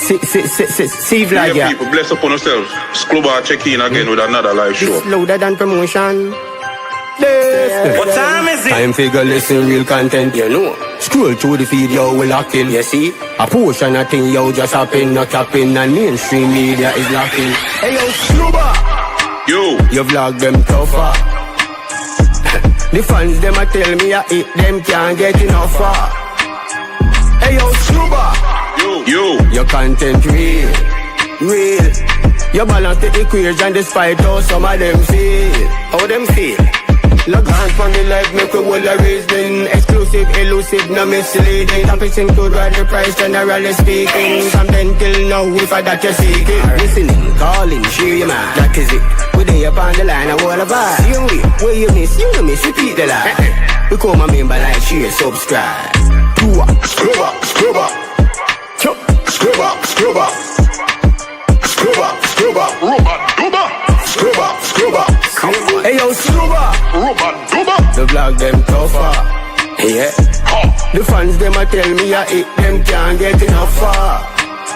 See vlog, yeah. People, bless upon yourselves. SCLUBA check in again with another live show. This louder than promotion. What time is it? Time figure listen real content, you know. Scroll through the feed, yo, we lock in. You see? A portion of thing, yo, just happen, not capping, and mainstream media is locking. Hey, yo, SCLUBA! Yo! You vlog them tougher. The fans, them a tell me I hit them, can't get enough. Hey, yo, SCLUBA! Yo! Your content real. You balance the equation despite how some of them feel. How them feel? Log on from the life, make we all a reason. Exclusive, elusive, no misleading. Topics include what the price, generally speaking. From then till now, if I that you're seeking. Listening, calling, share your man. That is it. We there upon the line, I wanna buy. You wait, where you miss, repeat the line. Become a member, like, share, subscribe. SCLUBA! SCLUBA! SCLUBA! SCLUBA! SCLUBA! SCLUBA! Hey yo, SCLUBA! The vlog them tougher. Yeah. The fans them a tell me I hit them, can't get enough far.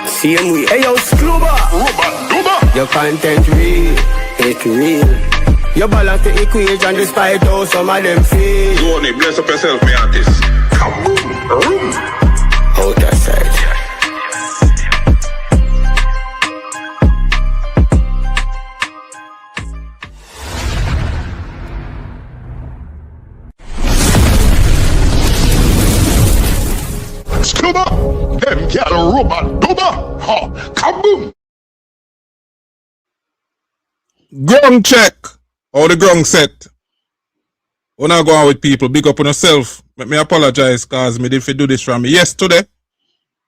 Same way. Hey yo, SCLUBA! Your content real, it real. You balance the equation despite how some of them feel. Go on, bless up yourself, me artist. Outer side. SCLUBA, them gyal rubber dubber, ha, kaboom. Grung check. How the grung set? When I go on with people, big up on yourself. Let me apologize cause me did do this from yesterday.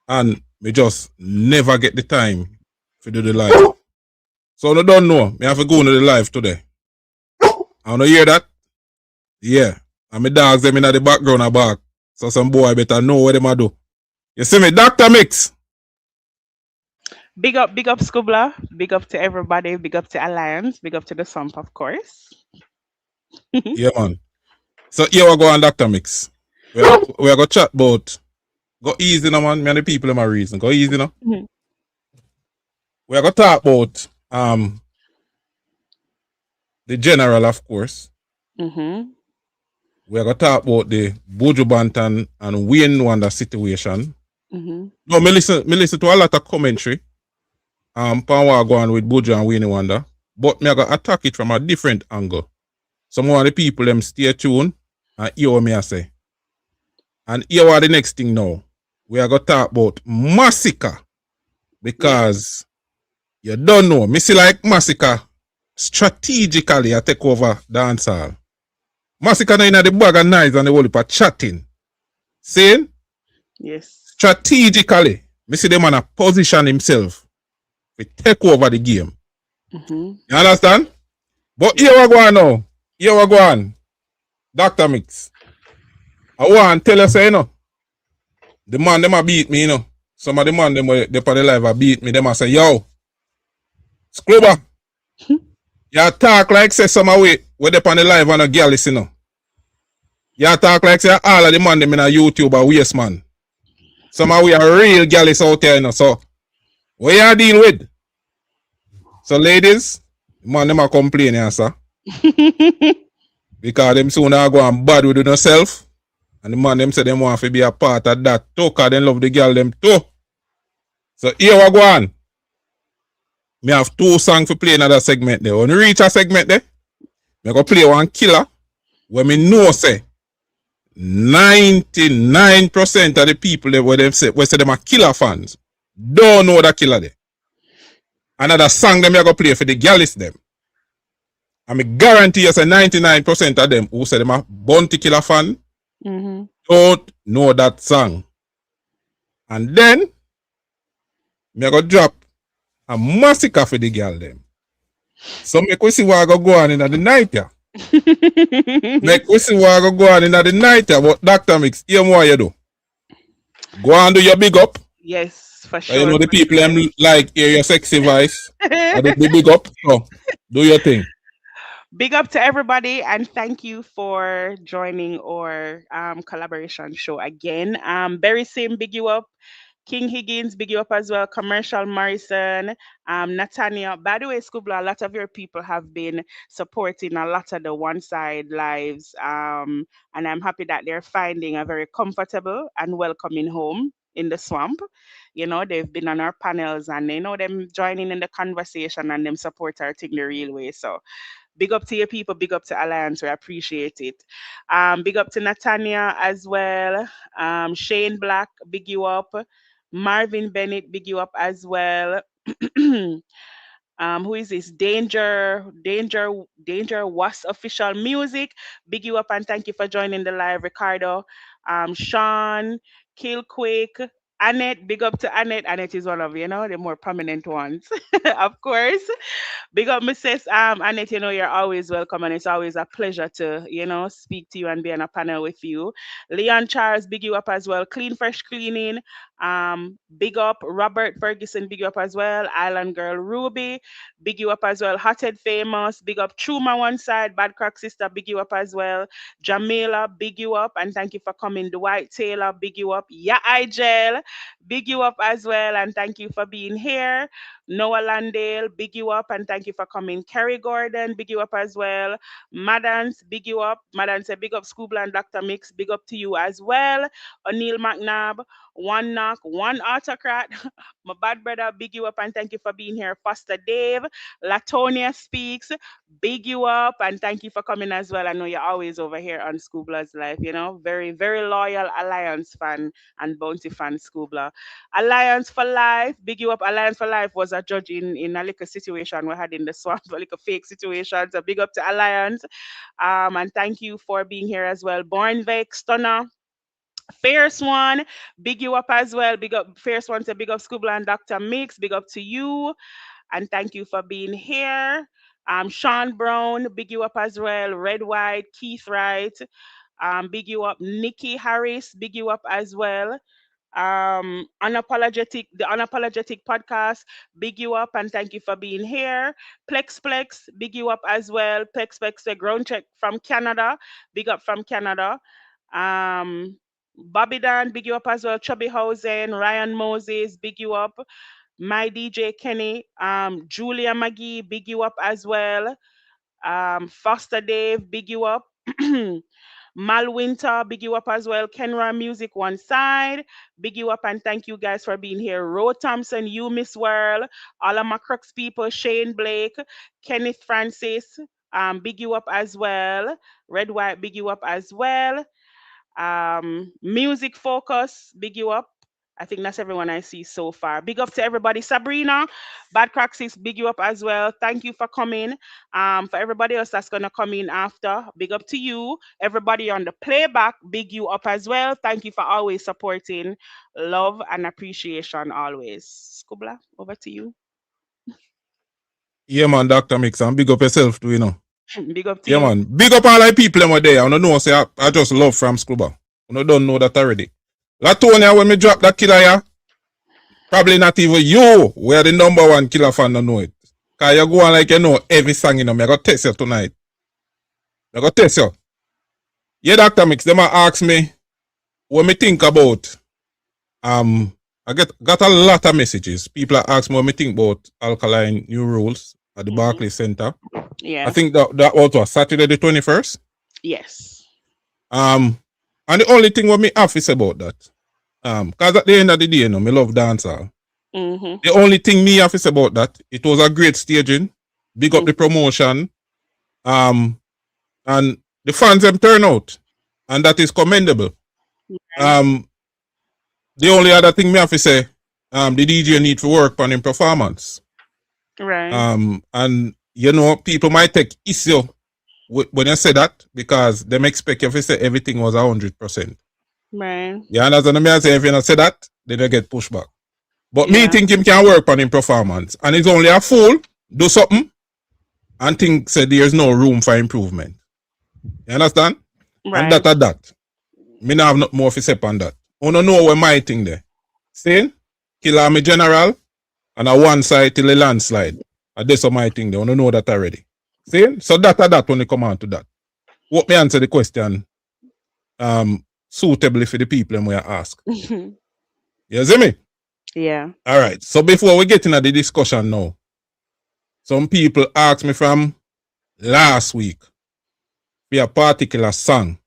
And me just never get the time to do the live. So I don't know. Me have to go into the live today. I wanna hear that? Yeah. And my dogs them in the background are back. So some boy better know what them a do. You see me, Dr. Mix. Big up SCLUBA. Big up to everybody. Big up to Alliance. Big up to the Sump, of course. Yeah, man. So here we go on Dr. Mix. We are going to chat about. Go easy now, man. Me and the people in my reason. Go easy now. Mm-hmm. We are going to talk about the general, of course. Mm-hmm. We are going to talk about the Buju Banton and Wayne Wonder situation. Mm-hmm. No, me listen to a lot of commentary. Pan what go on with Buju and Wayne Wonder. But me I going to attack it from a different angle. Some of the people them stay tuned and hear what me I say. And here what the next thing now. We are going to talk about Masicka. Because you don't know. Me see like Masicka strategically I take over dancehall. Masicka now in the bag of knives and the whole heap of chatting. Saying? Yes. Strategically, me see the man a position himself to take over the game. Mm-hmm. You understand? But here we go on now. Here we go on. Dr. Mix. I want to tell you, say, you know, the man them a beat me, you know. Some of the man them they on the live a beat me. Them a say, yo, SCLUBA, you talk like say some way where they on the live and a girl listen, you know. You talk like say all of the man them in a YouTube a waste man. Some of we are real girls out there, you know. So what you deal with? So ladies, the man them a complain here, sir. Because them soon are go and bad with themselves. And the man them say them want to be a part of that too, because they love the girl them too. So here we go on. Me have 2 songs to play another segment there. When we reach a segment there, me go play one killer where me know say 99% of the people there where them say them are killer fans don't know that killer there. Another song them you go play for the girls them. And me guarantee you say 99% of them who say them are Bounty Killer fan don't know that song. And then me go drop a Masicka for the girl them. So make we see what I go on in the night here. Make we see what I go on in the night here. But Dr. Mix, hear what you do. Go and do your big up. Yes, for sure. You know the people them like hear your sexy voice. I do the big up. So do your thing. Big up to everybody and thank you for joining our collaboration show again. Very same big you up. King Higgins, big you up as well. Commercial Morrison, Natania. By the way, Scubla, a lot of your people have been supporting a lot of the one side lives. And I'm happy that they're finding a very comfortable and welcoming home in the swamp. You know, they've been on our panels and they know them joining in the conversation and them support our thing the real way. So big up to your people, big up to Alliance. We appreciate it. Big up to Natania as well. Shane Black, big you up. Marvin Bennett, big you up as well. Who is this? Danger was official music. Big you up and thank you for joining the live, Ricardo. Sean, Killquick, Annette, big up to Annette. Annette is one of, you know, the more prominent ones, of course. Big up, Mrs. Annette, you know, you're always welcome and it's always a pleasure to, you know, speak to you and be on a panel with you. Leon Charles, big you up as well. Clean Fresh Cleaning, big up. Robert Ferguson, big you up as well. Island Girl Ruby, big you up as well. Hothead Famous, big up. Chuma one side, Bad Crack Sister, big you up as well. Jamila, big you up and thank you for coming. Dwight Taylor, big you up. Yeah, I Gel, big you up as well and thank you for being here. Noah Landale, big you up and thank you for coming. Kerry Gordon, big you up as well. Madans, big you up. Madans said big up Scoobla and Dr. Mix, big up to you as well. O'Neill McNabb, one knock, one autocrat. My bad brother, big you up and thank you for being here. Foster Dave, Latonia Speaks, big you up and thank you for coming as well. I know you're always over here on Scoobla's Life, you know, very, very loyal Alliance fan and Bounty fan, Scoobla. Alliance for Life, big you up. Alliance for Life was a judge in a little situation we had in the swamp, a little fake situation. So big up to Alliance. And thank you for being here as well. Born Vex, Stunner. Fierce One, big you up as well. Big up Fierce One to big up Scoobla and Dr. Mix. Big up to you. And thank you for being here. Sean Brown, big you up as well. Red White, Keith Wright, big you up. Nikki Harris, big you up as well. Unapologetic, the Unapologetic podcast, big you up and thank you for being here. Plex, big you up as well. Plex, the ground check from Canada, big up from Canada. Bobby Dan, big you up as well. Chubby Housen, Ryan Moses, big you up. My DJ Kenny, Julia McGee, big you up as well. Foster Dave, big you up. Mal Winter, big you up as well. Kenra Music, one side. Big you up and thank you guys for being here. Ro Thompson, you Miss World, all of my Crux people, Shane Blake, Kenneth Francis, big you up as well. Red White, big you up as well. Music Focus, big you up. I think that's everyone I see so far. Big up to everybody. Sabrina, Bad Craxis, big you up as well. Thank you for coming. For everybody else that's gonna come in after, big up to you. Everybody on the playback, big you up as well. Thank you for always supporting. Love and appreciation always. Scoobla, over to you. Yeah, man, Dr. Mix, and big up yourself too, you know. Big up to Yeah, you. man. Big up all the people them there. I don't know, say I just love from SCLUBA. I don't know that already. Latonia, when me drop that killer here, probably not even you, where the number one killer fan don't know it. Cause you go on like you know every song, you know. Me I go test you tonight. I go test you. Yeah, Dr. Mix, them ask me what me think about. I got a lot of messages. People are asking me what me think about Alkaline new rules at the Barclays Center. Yeah. I think that was Saturday the 21st. Yes. And the only thing what me have is about that. Cause at the end of the day, you know, me love dancehall. The only thing me have is about that, it was a great staging. Big up the promotion. And the fans them turn out. And that is commendable. The only other thing me have to say, the DJ need to work on him performance. Right. And you know, people might take issue when you say that because them expect you to say everything was 100%. Right. Yeah, and as I say, if you not say that, then they get pushed back. But me think him can work on him performance. And he's only a fool, do something, and think say there's no room for improvement. You understand? Right. And that. Me not have not more to say on that. I don't know where my thing there. See? Killer me general, and a one side till a landslide. And that's my thing there. I don't know that already. See? So that when they come on to that. What me answer the question suitably for the people and we ask. You see me? Yeah. All right. So before we get into the discussion now, some people asked me from last week for a particular song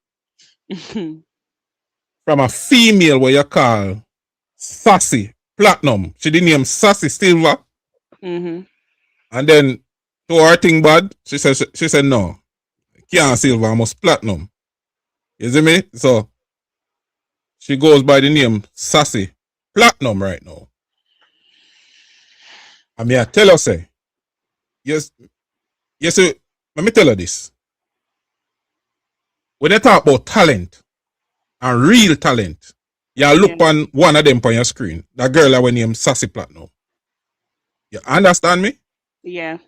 from a female where you call Sassy Platinum. She didn't name Sassy Silver. Mm-hmm. And then to her thing bad, she said no. Can't Silver, I must Platinum. You see me? So she goes by the name Sassy Platinum right now. I mean, I tell her, say, yes, let me tell her this. When they talk about talent and real talent, you look on one of them on your screen. That girl that was named Sassy Platinum. You understand me? Yeah.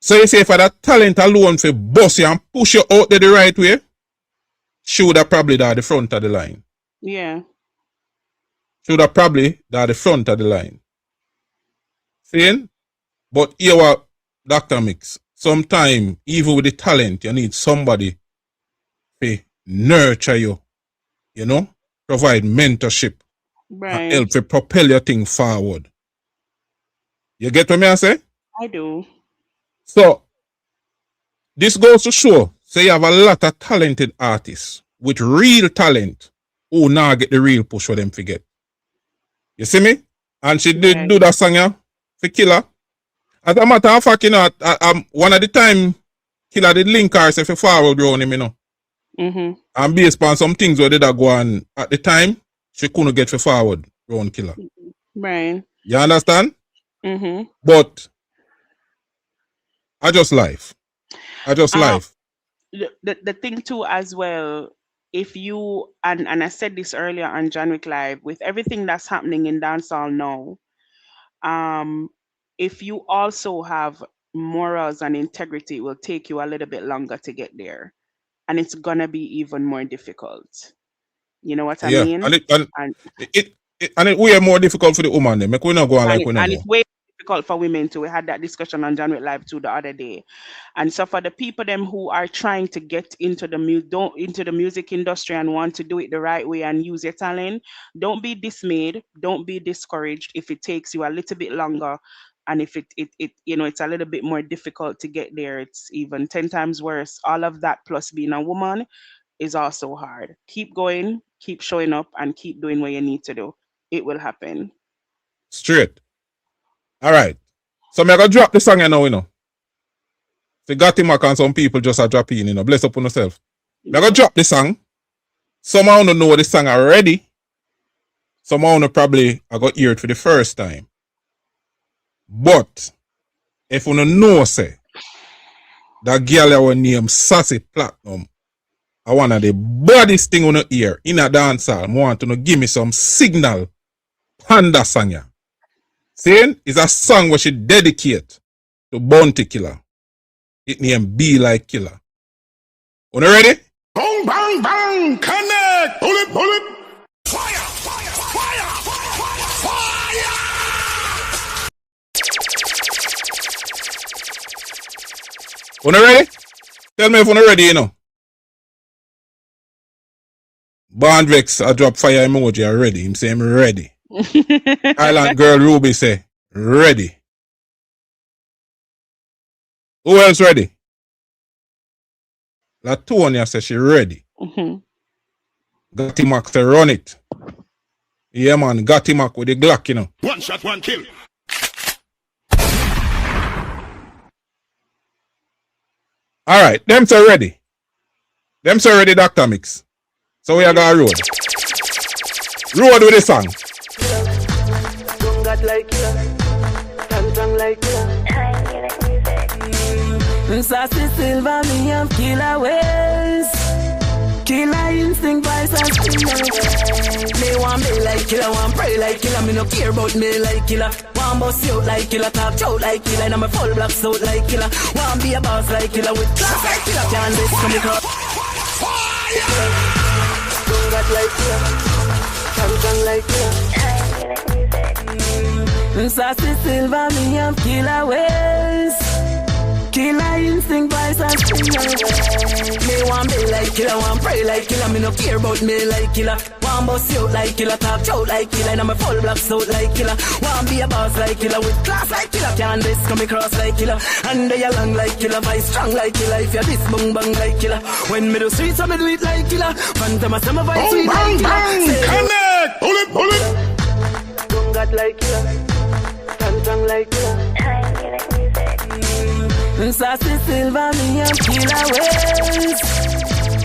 So you say for that talent alone for boss you and push you out there the right way, she would have probably at the front of the line. Yeah. She would have probably at the front of the line. Seeing? But here what Dr. Mix, sometimes even with the talent, you need somebody to nurture you, you know, provide mentorship, Right. and help to propel your thing forward. You get what I say? I do. So, this goes to show, say you have a lot of talented artists with real talent who now get the real push for them to get. You see me? And she did do that song, yeah, for Killer. As a matter of fact, you know, one of the time, Killer did link her, say, for forward around him, you know. Mm-hmm. And based on some things where did I go on at the time, she couldn't get for forward around Killer. Right. You understand? Mm-hmm. But I just life. Life. The thing too as well, if you and I said this earlier on John Wick Live, with everything that's happening in dancehall now, if you also have morals and integrity, it will take you a little bit longer to get there, and it's gonna be even more difficult. You know what I mean? And it way more difficult for the woman. Then make we not go on like we not and go. it's way difficult for women too. We had that discussion on John Wick Live too the other day. And so for the people them who are trying to get into the music industry and want to do it the right way and use your talent, don't be dismayed, don't be discouraged if it takes you a little bit longer. And if it you know, it's a little bit more difficult to get there, it's even 10 times worse. All of that plus being a woman is also hard. Keep going, keep showing up, and keep doing what you need to do. It will happen. Straight. All right. So I'm going to drop the song now, you know. So got him and some people just are dropping, you know. Bless up on yourself. I'm going to drop the song. Some of you know the song already. Some of you probably I got hear it for the first time. But if you know, say, that girl that was named Sassy Platinum, I want the baddest thing on the ear in a dancehall. I want to give me some signal. Panda song, yeah. Saying it's a song where she dedicate to Bounty Killer. It named Be Like Killer. You ready? Bang, bang, bang, connect. Bullet, bullet. Fire, fire, fire, fire, fire. You ready? Tell me if you're ready, you know. Bandvex, I drop fire emoji already. Him say I'm ready. Island Girl Ruby say, ready. Who else ready? Latonia says she ready. Gatimak say run it. Yeah man, Gatimak with the Glock, you know. One shot, one kill. Alright, them say ready. Them say ready, Dr. Mix. So we are going to road. Road with the song. Sassy Silver, me have killer ways. Killer instinct, vice and killer ways. Me want be like killer, want pray like killer. Me no care about me like killer. Want bust you like killer, talk shout like killer. And I'm a full black suit like killer. Want be a boss like killer with class like killer. Can't this come because fire. Don't got like killer, like killer. Sassy Silver, me have killer ways. Killer instinct vibes and spin away. Me want be like killer, want pray like killer. Me no care about me like killer. Want bust you like killer, talk out like killer. And I'm a full black suit like killer. Want be a boss like killer, with class like killer. Can't this come across like killer. And they long like killer, vice strong like killer. If you're this bung bang like killer. When me do streets, I me do it like killer. Phantom a summer vice sweet like killer. Connect! Pull it! Gung got like killer. Phantom like killer. Sassy Silva, me and killer ways.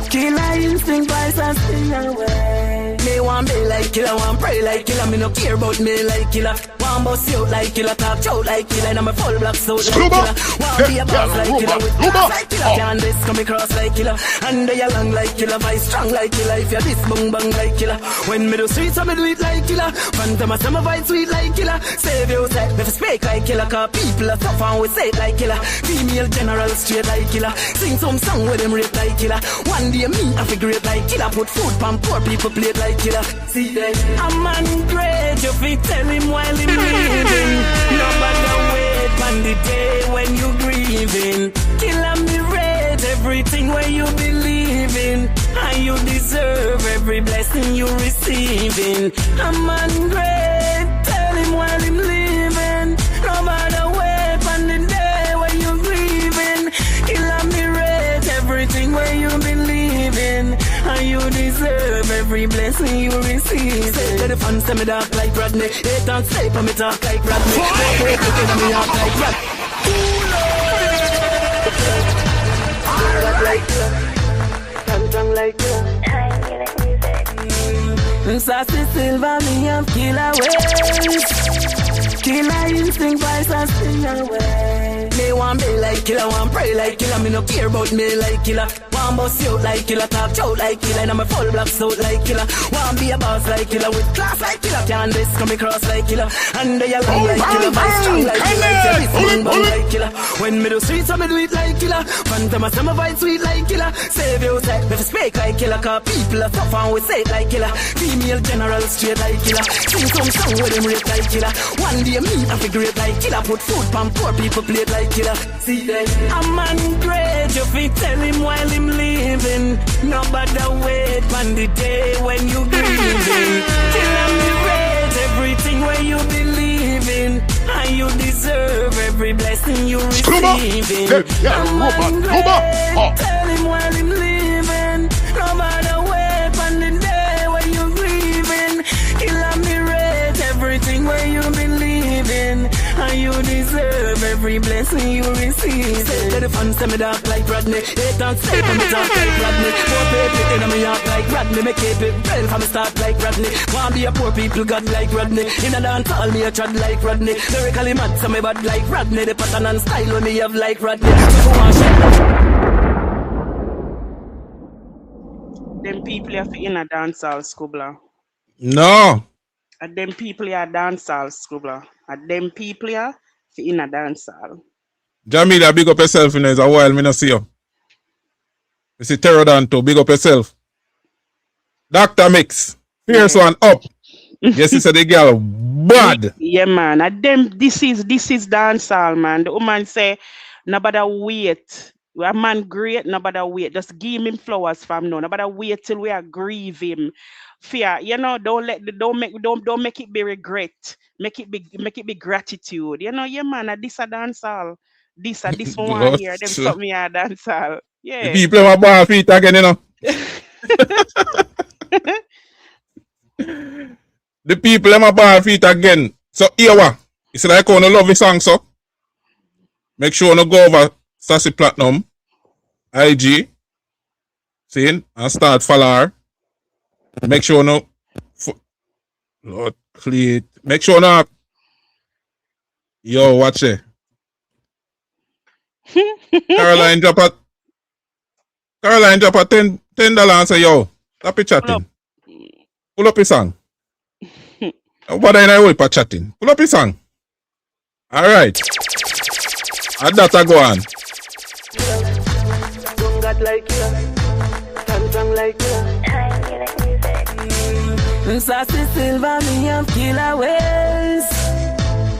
Killer instinct vibes and spin away. Me want be like killer, want pray like killer. Me no care about me like killer. Want bust you like killer, talk out like killer. And I'm a full black suit like killer. Want be a boss like killer, with class like killer. Can't this come across like killer. And they long like killer, vice strong like killer. If you're this bung bang like killer. When me do streets, I me do it like killer. Phantom a summer vibe sweet like killer. Save you say, never speak like killer. Cause people are tough and we say it like killer. Female general straight like killer. Sing some song with them rate like killer. One day me I figure it like killer. Put food pan poor people plate like killer. See that? A man great, you fi tell him while him living. Nobody wait on the day when you grieving. Killer me rate everything where you believe in. And you deserve every blessing you receiving. A man great, tell him while him living. Nobody wait on the day when you grieving. Killer me rate everything where you believe in. And you deserve every blessing you receive. Say to the fans, tell me dark like Rodney. Hate and sleep and me talk like Rodney. Don't break it in me heart like Rodney. Sassy Silva, me have killer ways. Killer instinct vibes and spin away. Me want be like killer, want pray like killer. Me no care about me like killer. Want bust you like killer, talk out like killer. And I'm a full black suit like killer. Want be a boss like killer, with class like killer. Can't this come across like killer. And they long like killer, vice strong like killer. If you're this bang like killer. When me do streets, I me do it like killer. Phantom a summer vibe sweet like killer. Save you say, never speak like killer. Cause people are tough and we say it like killer. Female general straight like killer. Sing some song with them rate like killer. One day me I figure it like killer. Put food pan poor people plate like killer. See that? A man great, you fi tell him while him living. Nobody wait on the day when you grieving. Killer me rate everything where you believe in. And you deserve every blessing you receiving. A man great, tell him while him living. Nobody wait on the day when you grieving. Killer me rate everything where you believe in. And you deserve every blessing you receive. Say to the fans, tell me dark like Rodney. Hate and sleep and me talk like Rodney. Poor people in me heart like Rodney. Me keep it real from me start like Rodney. Want be a poor people god like Rodney. In a dance all me a trad like Rodney. Lyrically mad so me bad like Rodney. The pattern and style when me have like Rodney. Them people have in a dancehall, SCLUBA. No. And them people are dancehall, SCLUBA. And them people are in a dancehall. Jamila, big up yourself, you know, it's a while me not see you. You see Terror Danto, big up yourself. Dr. Mix, fierce one up. Yes, he said the girl bad. Yeah, man. And them this is dancehall, man. The woman say, nobody wait. A man great, nobody wait. Just give him flowers from now. Nobody wait till we are grieve him. Fear, you know, don't make it be regret. Make it be gratitude. You know, yeah, man. This a dancehall. This one here. Them stop me a dancehall. Yeah. The people have ball feet again, you know. The people have ball feet again. So here what? It's like on a lovely song, so make sure you go over Sassy Platinum, IG, see, and start follow her. Make sure no, Lord, cleat. Make sure no. Yo, watch it. Caroline drop a $10 and say, yo, stop it chatting. Pull up his song. What I know for chatting. Pull up his song. Alright. And that I go on. Sassy Silva, me have killer ways.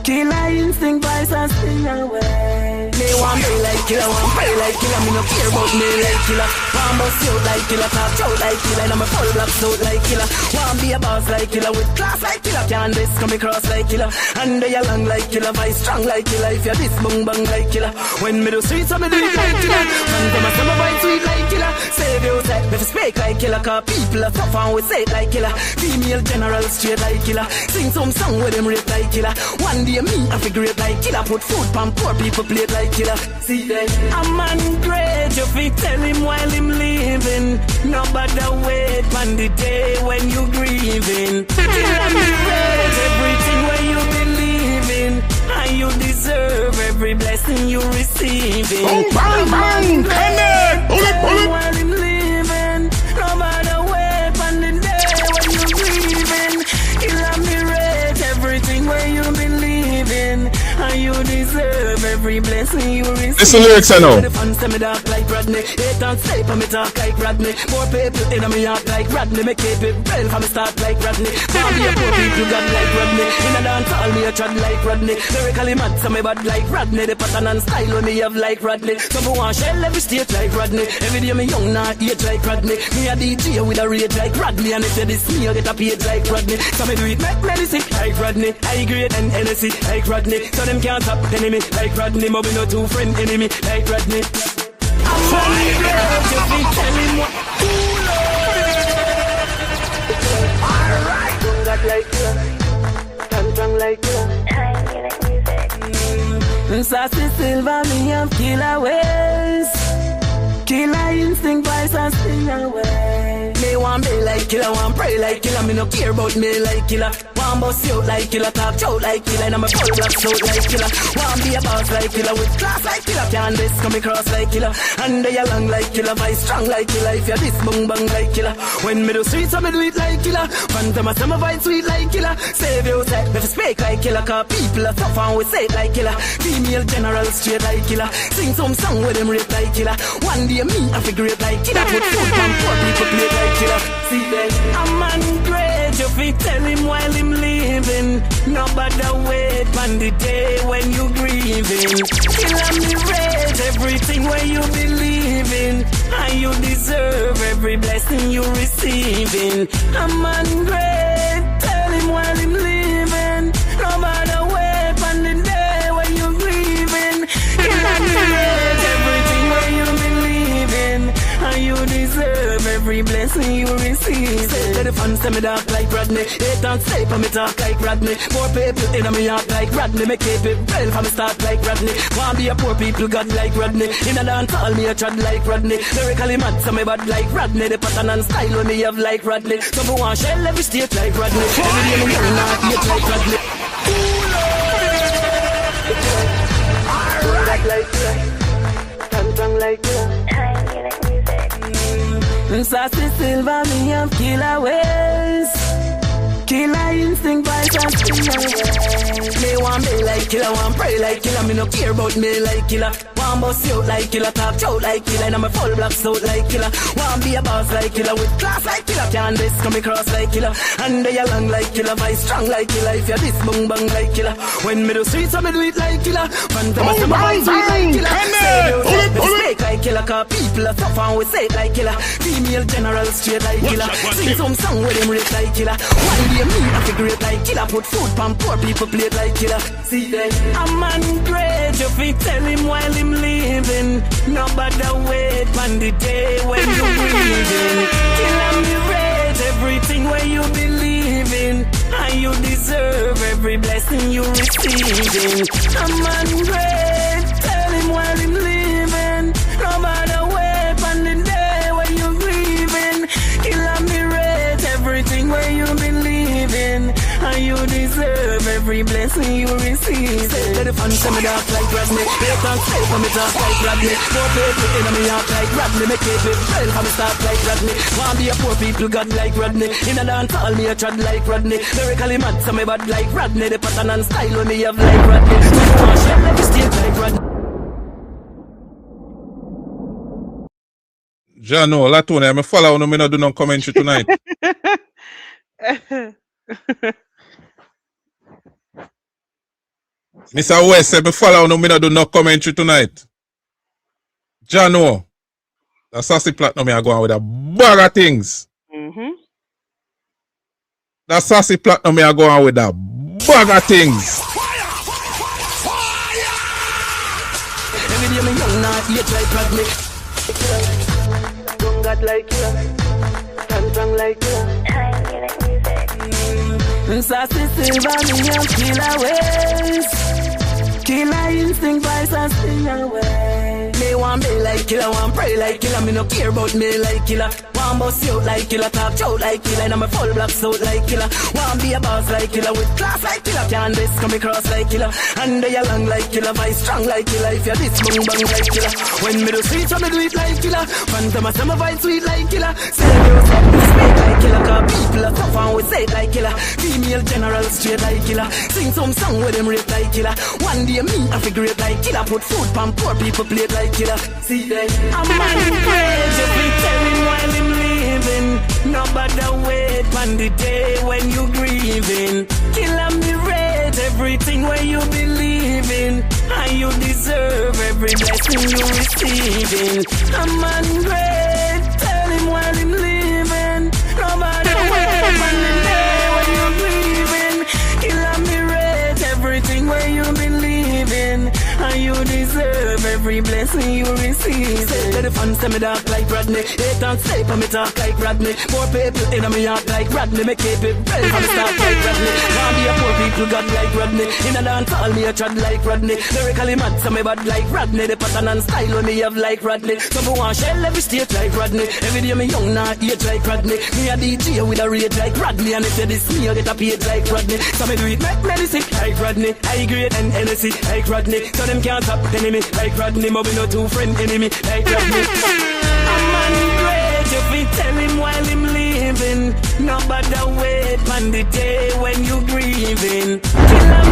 Killer instinct vibes and spin away. Me want me like killer, want pray like killer. Me no care about me like killer. Want bust you like killer, talk out like killer. And I'm a full black suit like killer. Want be a boss like killer, with class like killer. Can't this come across like killer. And they long like killer, vice strong like killer. If you're this bung bang like killer. When me do streets, I me do it like killer. And come a summer vibe sweet like killer. Save yourself, if you speak like killer. Cause people are tough and we say it like killer. Female general straight like killer. Sing some song with them rate like killer. One day me I figure it like killer. Put food pan poor people play it like killer. See that? A man great, you fi tell him while him leaving. Nobody wait on the day when you grieving. Killer me rate everything where you believe in. And you deserve every blessing you receiving. Bang, bang, connect. Pull it, pull it. While him leaving. Nobody wait on the day when you grieving. Killer me rate everything where you believe in. And you deserve every blessing you receive. Listen lyrics I know. The fans tell me dark like Rodney. Hate and sleep and me talk like Rodney. More people in me heart like Rodney. Me keep it real for me start like Rodney. Can't be a poor people got like Rodney. In a dance all me a trad like Rodney. Lyrically mad so me bad like Rodney. The pattern and style when me have like Rodney. So me want shell every state like Rodney. Every day me young not age like Rodney. Me a DJ with a rate like Rodney. And if you diss me you get a page like Rodney. So me do it make medicine like Rodney. I grade and NSC like Rodney. So them can't stop enemy like Rodney. But we no two friend enemy like Rodney. I'm only glad you be telling what alright, don't act like you. Stand like you. Sassy Silva, me have killer ways. Killer instinct, vice and sting away. Me want be like killer, want pray like killer. Me no care about me like killer. Want bust you like killer, talk out like killer. And I'm a full black suit like killer. Want be a boss like killer, with class like killer. Can't this come across like killer. And they long like killer, vice strong like killer. If you're this bung bang like killer. When me do streets, I me do it like killer. Phantom a summer vibe sweet like killer. Save yourself, if you speak like killer. Cause people are tough and we say it like killer. Female general straight like killer. Sing some song with them rate like killer. One day me I figure it like killer. Put food on poor people play like killer. See that? A man great, you fi tell him while him leaving. Nobody wait on the day when you grieving. Killer me rate everything where you believe in. And you deserve every blessing you receiving. A man great, tell him while him leaving. Nobody wait on the day when you grieving. Killer me rate everything where you believe in. And you deserve every blessing you receive. Say to the fans, say me dark like Rodney. Hate and sleep and me talk like Rodney. More people in me heart like Rodney. Me keep it real for me start like Rodney. Want be a poor people got like Rodney. In a dance all me a trad like Rodney. Lyrically mad so me bad like Rodney. The pattern and style when me have like Rodney. So me want shell every state like Rodney. Every day me young not age like Rodney. Alright like you. Stand like you. Sassy Silva, me have killer ways. Killer instinct, vice and sting away. Me want be like killer, want pray like killer. Me no care about me like killer. Want bust you like killer, talk out like killer. And I'm a full black suit like killer. Want be a boss like killer, with class like killer. Can't this come across like killer. And they long like killer, vice strong like killer. If you're this bung bang like killer. When me do streets, I me do it like killer. Phantom a summer vibe sweet like killer. Say yourself, if you speak like killer. Cause people are tough and we say it like killer. Female general straight like killer. Sing some song with them rate like killer. One day me I figure it like killer. Put food pan poor people play it like killer. See that? A man great, you fi tell him while him leaving. Nobody wait on the day when you grieving. Killer me rate everything where you believe in. And you deserve every blessing you receiving. A man great, tell him while him leaving. Nobody wait on the day when you grieving. Killer me rate everything where you believe in. And you deserve every blessing you receive. Say to the fans, say me dark like Rodney. Hate and sleep and me talk like Rodney. More people in me heart like Rodney. Me keep it real for me start like Rodney. Want be a poor people got like Rodney. In a dance all me a trad like Rodney. Lyrically mad so me bad like Rodney. The pattern and style when me have like Rodney. So me want shell every state like Rodney. Jano, Latone, I'm a follow no me not do no commentary tonight. Mr. West said, me follow no, me not do no commentary tonight. Jano, the Sassy Platinum, me are going with a bag of things. The Sassy Platinum, me are going with a bag of things. Every day me young, not yet like Bradley. Young God like you, strong like you. Sassy silver, me young killer ways. Killer instinct, vibes and sting away. Me want be like killer, want pray like killer. Me no care about me like killer. Want bust you like killer, talk out like killer. And I'm a full black suit like killer. Want be a boss like killer, with class like killer. Can't this come across like killer. And they long like killer, vice strong like killer. If you're this bang bang like killer. When me do sweet, so me do it like killer. Phantom, I say my vibe sweet like killer. Say you speak like killer. Cause people are tough and we say it like killer. Female general straight like killer. Sing some song with them rate like killer. One day me I figure it like killer. Put food pan poor people play like killer. See that I'm man crazy. If we tell him while him living, nobody wait on the day when you grieving. Killer me rate everything where you believe in, and you deserve every blessing you receiving. I'm man great. Tell him while him living, nobody wait on the day when you grieving. Killer me rate everything where you believe in, and you deserve every blessing you receive. Say to the fans, say me dark like Rodney. Hate and say for me talk like Rodney. More people in me heart like Rodney. Me keep it real from the start like Rodney. Can't be a poor people got like Rodney. In a dance all me a chat like Rodney. Lyrically mad, so me bad like Rodney. The pattern and style when me have like Rodney. So me want shell every state like Rodney. Every day me young not age like Rodney. Me a DJ with a rate like Rodney. And if you diss me, you get a page like Rodney. So me do it make medicine like Rodney. I grade and NSC like Rodney. So them can't stop enemy like Rodney. But we no two friend enemy like Rodney. A man great if we tell him while him living. Nobody wait on the day when you grieving. Kill him.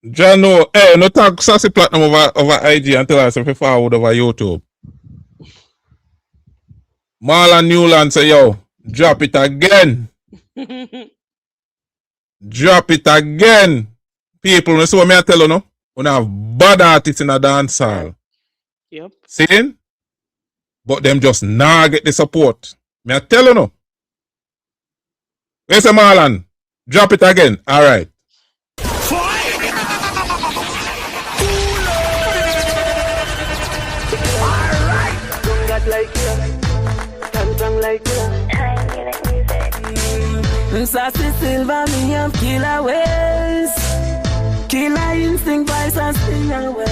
Jano, no tag Sassy Platinum over IG until I say if forward over YouTube. Marlon Newland say, yo, drop it again. Drop it again. People, you see what I tell you, no? We have bad artists in a dance hall. Yep. See? But them just nah get the support. Me I tell you, no? Where's the Marlon? Drop it again. All right. Sassy silver, me have killer ways. Killer instinct, vibes and sting away.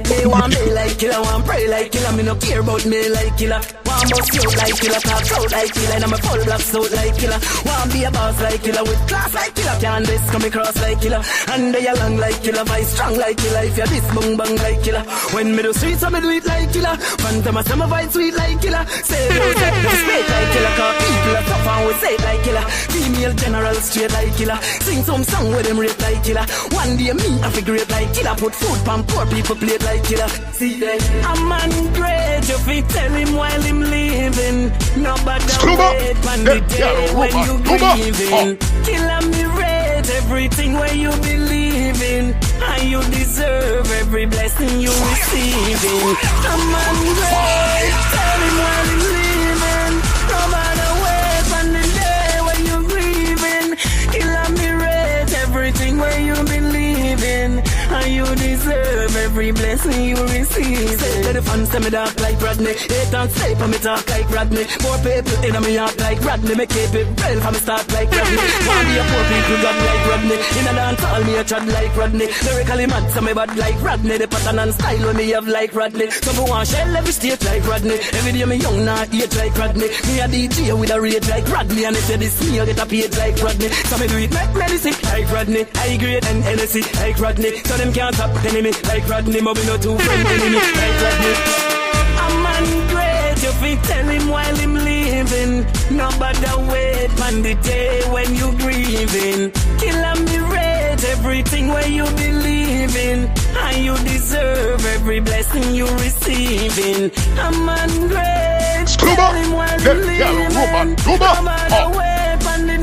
They want me like killer, want pray like killer. Me no care about me like killer. Want bust you like killer, talk out like killer. And I'm a full black suit like killer. Want be a boss like killer, with class like killer. Can't this come across like killer. And they long like killer, vice strong like killer. If you're this bang bang like killer. When me do sweet, so me do it like killer. Phantom, I say my vibe sweet like killer. Say those that speak like killer. Cause people are tough and we say it like killer. Female general straight like killer. Sing some song with them rate like killer. One day me I figure it like killer. Put food pan poor people play it like killer. See that a man great if we tell him while him living. Nobody wait on the day when you grieving. Killer me rate everything where you believe in, and you deserve every blessing you receiving. A man great, tell him while him living. Nobody wait on the day when you grieving. Killer me rate everything where you believe in, and you deserve every blessing you receive. Say to the fans, say me dark like Rodney. Hate and say for me talk like Rodney. More people in me heart like Rodney. Me keep it real for me start like Rodney. Want be a poor people got like Rodney. In a dance all me a chat like Rodney. Lyrically mad, so me bad like Rodney. The pattern and style when me have like Rodney. So me want shell every state like Rodney. Every day me young not age like Rodney. Me a DJ with a rate like Rodney. And if you diss me, you get a page like Rodney. So me do it make medicine like Rodney. I grade and NSC like Rodney. So them can't stop enemy like Rodney. But we no two friend enemy like Rodney. A man great if we tell him while him living. Nobody wait on the day when you grieving. Killer me rate everything where you believe in, and you deserve every blessing you receiving. A man great, tell him while him living. Nobody wait on the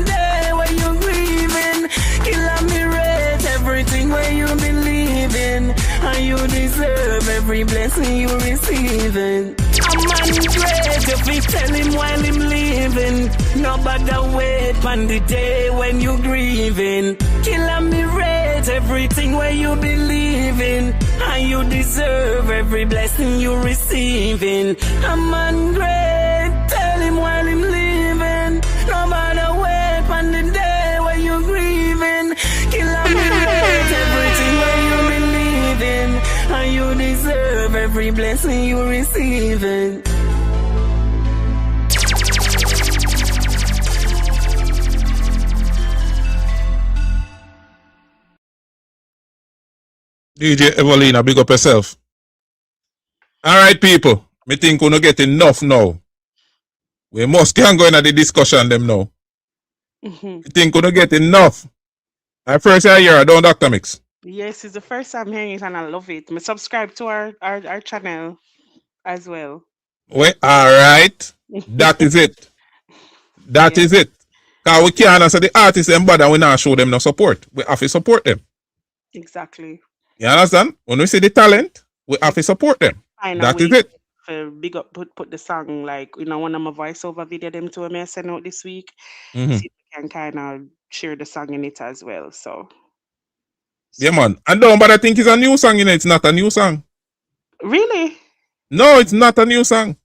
every blessing you receiving. A man great if you tell him while him leaving. Nobody wait on the day when you grieving. Killer me rate everything where you believe in. And you deserve every blessing you receiving. A man great, tell him while him leaving. Nobody wait on the day when you grieving. Killer me rate everything where you believe in. And you deserve every blessing you receiving. DJ Evelina, big up yourself. Alright, people. Me think we no get enough now. We must can go into the discussion them now. Me think we no get enough. I first hear I don't Dr. Mix. Yes, it's the first time hearing it and I love it. Me subscribe to our channel as well. Well, alright. That is it. That is it. Because we can't answer the artists and bother we not show them no support. We have to support them. Exactly. You understand? When we see the talent, we have to support them. That is it. Big up, put the song like one of my voiceover video them to me send out this week. Mhm. See if we can kind of share the song in it as well. So Yeah, man. And don't but I think it's a new song, it's not a new song. really? No, it's not a new song.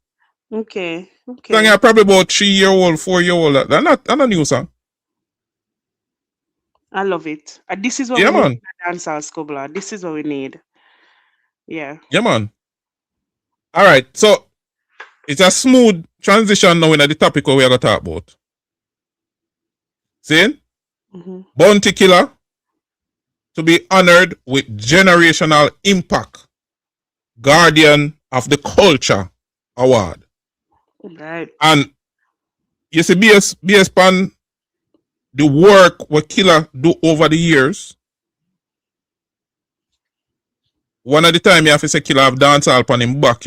Okay. Song is probably about 3-year-old, 4-year-old. That's not a new song. I love it. This is what Yeah, we man. need in Dancehall SCLUBA. This is what we need. Yeah. Yeah, man. All right. So it's a smooth transition now into the topic we are going to talk about. See? Bounty Killer to be honored with generational impact. Guardian of the Culture Award. Right. And you see, BS Pan, the work what Killer do over the years. One of the time you have to say Killer have dancehall upon him back,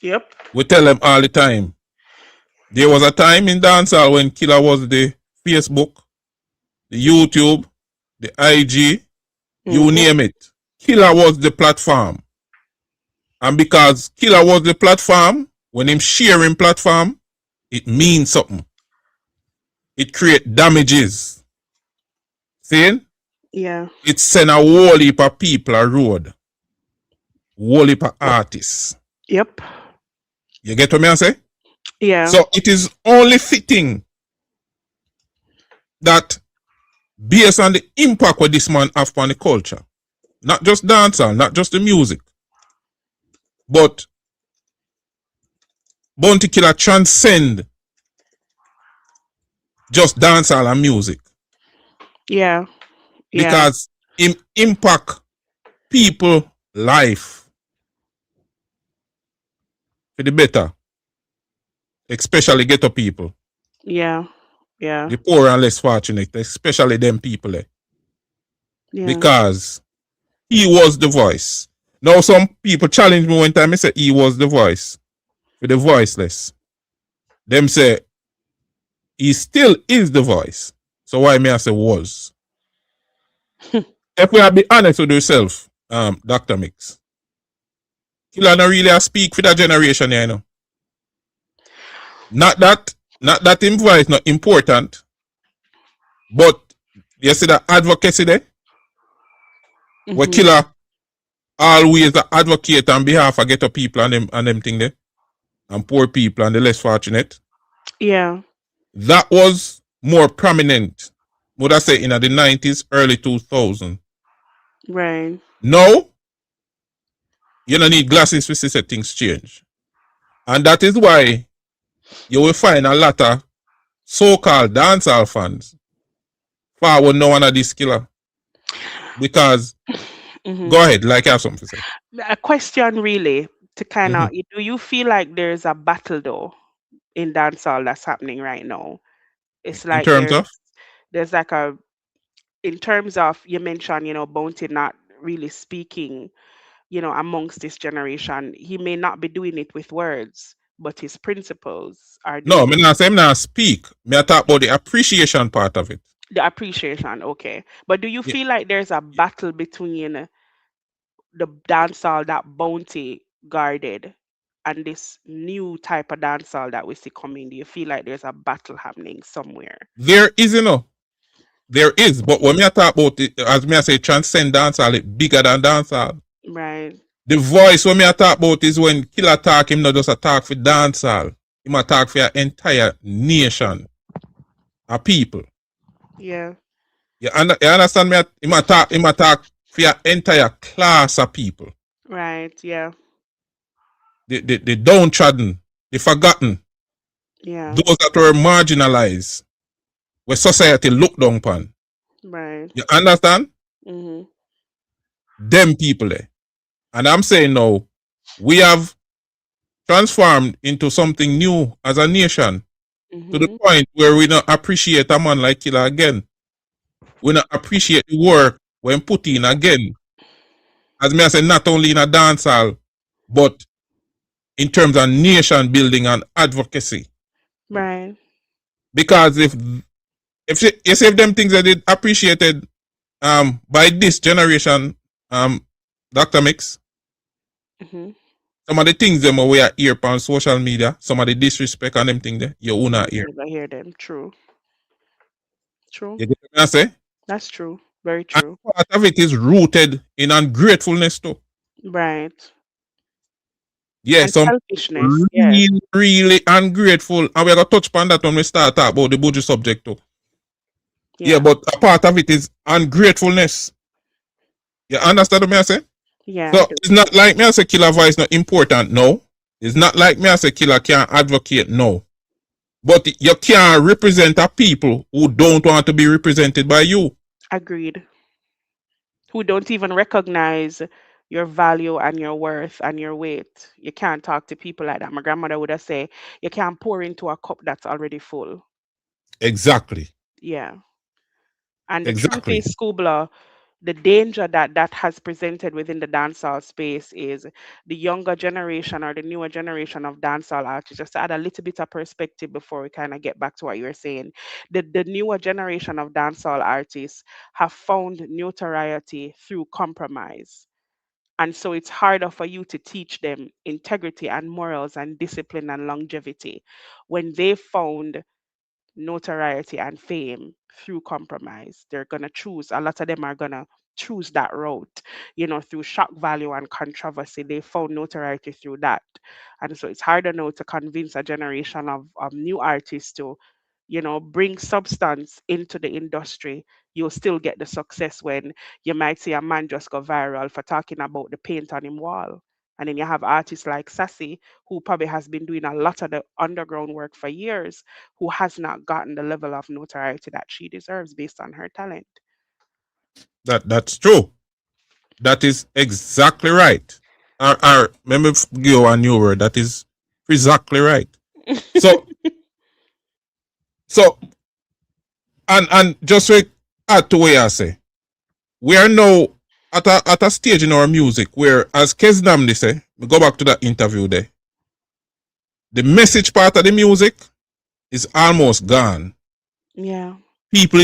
Yep. We tell them all the time. There was a time in dancehall when Killer was the Facebook, the YouTube, the IG, you name it. Killer was the platform. And because Killer was the platform, when him sharing platform, it means something. It create damages. See? Yeah. It send a whole heap of people a road. Whole heap of artists. Yep. You get what I say? Yeah. So it is only fitting that based on the impact what this man have on the culture, not just dancehall, not just the music, but Bounty Killer transcend just dancehall and music. Yeah. Because him impact people life for the better. Especially ghetto people. Yeah. Yeah. The poor and less fortunate, especially them people there. Yeah. Because he was the voice. Now some people challenge me one time, I say he was the voice for the voiceless. Them say he still is the voice. So why me I say was? If we have be honest with yourself, Dr. Mix, Killer not really a speak for that generation here, Not that him voice not important, but you see that advocacy there, where Killer always advocate on behalf of ghetto people and them thing there, and poor people and the less fortunate. Yeah. That was more prominent, would I say, in the 90s, early 2000s. Right. Now, you don't need glasses to see that things change. And that is why you will find a lot of so-called dancehall fans forward no one of this Killer. Because, go ahead, like you have something to say. A question really to kind of, do you feel like there's a battle though in dancehall that's happening right now? It's like In terms of? there's like a, in terms of, you mentioned, Bounty not really speaking, amongst this generation. He may not be doing it with words, but his principles are No, doing me not say him not speak. Me I talk about the appreciation part of it. the appreciation. Okay. But do you feel like there's a battle between the dancehall that Bounty guarded and this new type of dancehall that we see coming? Do you feel like there's a battle happening somewhere? There is, there is. But when me I talk about it, as me I say, transcend dancehall, it bigger than dancehall. Right. The voice when me I talk about is when Killer talk, him not just a talk for dancehall. Him a talk for an entire nation of people. Yeah. You understand me? Him a talk for an entire class of people. Right. Yeah. The downtrodden, the forgotten, Yeah. those that were marginalized, where society looked down upon. Right. You understand? Mm-hmm. Them people there. And I'm saying now, we have transformed into something new as a nation, to the point where we don't appreciate a man like Killer again. We don't appreciate the work when put in again. As me I say, not only in a dancehall, but in terms of nation building and advocacy. Right. Because if you say them things that they appreciated by this generation, Dr. Mix, some of the things them we are hear on social media, some of the disrespect and them things there, you will not hear. Never hear them. True. True. You get what I say? That's true. Very true. And part of it is rooted in ungratefulness too. Right. Yeah, And some selfishness. really, Yeah. really ungrateful. And we're going to touch upon that when we start talk about the Buju subject too. Yeah, but a part of it is ungratefulness. You understand what I say? Yeah. So it's not like me I say Killer voice not important, no. It's not like me I say Killer can't advocate, no. But you can't represent a people who don't want to be represented by you. Agreed. Who don't even recognize your value and your worth and your weight. You can't talk to people like that. My grandmother would have said, you can't pour into a cup that's already full. Exactly. Yeah. And the truth Exactly. is, SCLUBA, the danger that has presented within the dancehall space is the younger generation or the newer generation of dancehall artists. Just to add a little bit of perspective before we kind of get back to what you were saying, the newer generation of dancehall artists have found notoriety through compromise. And so it's harder for you to teach them integrity and morals and discipline and longevity when they found notoriety and fame through compromise. They're going to choose, a lot of them are going to choose that route, through shock value and controversy. They found notoriety through that. And so it's harder now to convince a generation of new artists to, bring substance into the industry. You'll still get the success when you might see a man just go viral for talking about the paint on him wall. And then you have artists like Sassy, who probably has been doing a lot of the underground work for years, who has not gotten the level of notoriety that she deserves based on her talent. That's true. That is exactly right. Let me give you a new word. That is exactly right. So and just to add to what I say, we are now at a stage in our music where, as Keznam say, we go back to that interview there. The message part of the music is almost gone. Yeah. People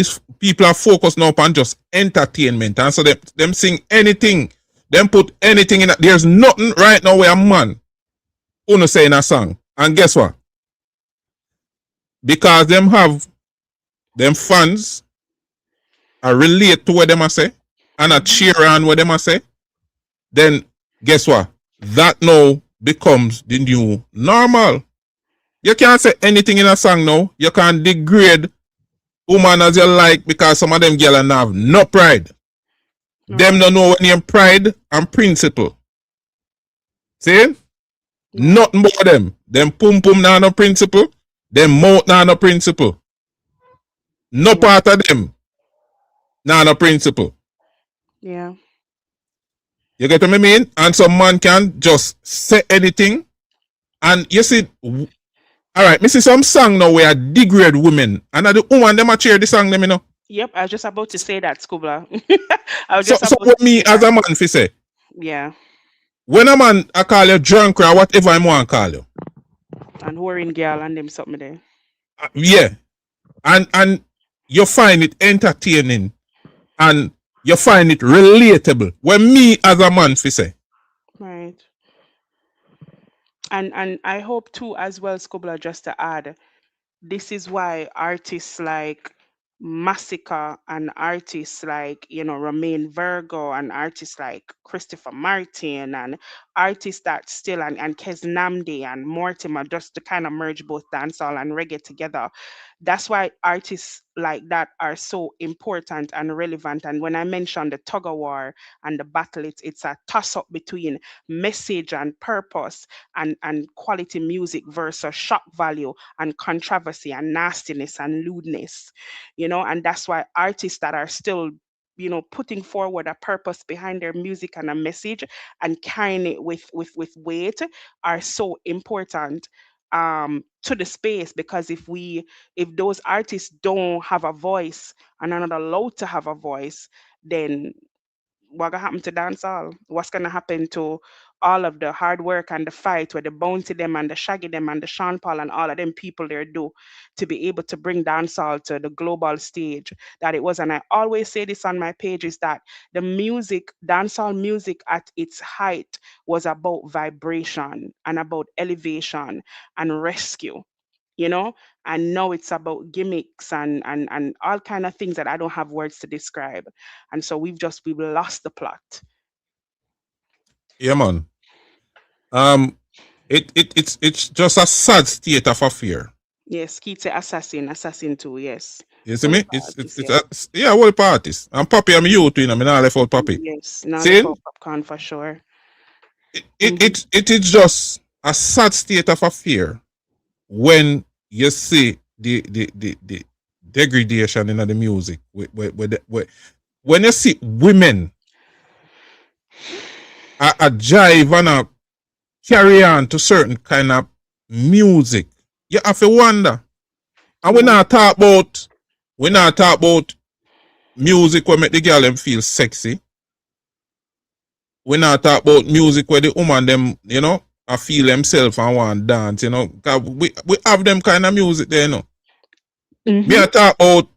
are focused now on just entertainment, and so them sing anything, them put anything in it. There's nothing right now where a man who say in a song. And guess what? Because them have them fans are relate to what them I say and a cheer on what them I say, then guess what? That now becomes the new normal. You can't say anything in a song now. You can't degrade woman as you like because some of them girls have no pride. Them don't know any pride and principle. See? Nothing about them. Them pum pum now no principle. Them mouth now no principle. No part of them now no principle. Yeah. You get what I mean? And some man can just say anything. And you see, alright, me see some song now where I degrade women. And the woman them a cheer the song them, Yep, I was just about to say that, SCLUBA. So what me as a man fi say? Yeah. When a man I call you drunk or whatever I want to call you. And whoring girl and them something there. Yeah. And you find it entertaining. And you find it relatable. When me as a man fi say. Right. And I hope too as well, Scubla, just to add, this is why artists like Masicka and artists like, Romain Virgo and artists like Christopher Martin and artists that still and Kes Namdi and Mortimer, just to kind of merge both dancehall and reggae together. That's why artists like that are so important and relevant. And when I mentioned the tug of war and the battle, it's a toss up between message and purpose and quality music versus shock value and controversy and nastiness and lewdness, and that's why artists that are still putting forward a purpose behind their music and a message and carrying it with weight are so important to the space, because if those artists don't have a voice and are not allowed to have a voice, then what gonna happen to dancehall? What's gonna happen to all of the hard work and the fight where the Bounty them and the Shaggy them and the Sean Paul and all of them people there do to be able to bring dancehall to the global stage that it was? And I always say this on my page is that the music, dancehall music at its height was about vibration and about elevation and rescue, and now it's about gimmicks and all kind of things that I don't have words to describe. And so we've lost the plot. Yeah, man. It's just a sad state of affair. Yes, Kite Assassin too, yes. You see Full me? artist, It's yeah. yeah, whole parties. I'm Papi, I'm you too, me not left out Papi. Yes, now the See? popcorn for sure. It is just a sad state of affair when you see the degradation in the music. When you see women a jive and a carry on to certain kind of music, you have to wonder. And we not talk about music where make the girl them feel sexy. We not talk about music where the woman them, I feel themselves and want dance, 'Cause we have them kind of music there, Me I talk about,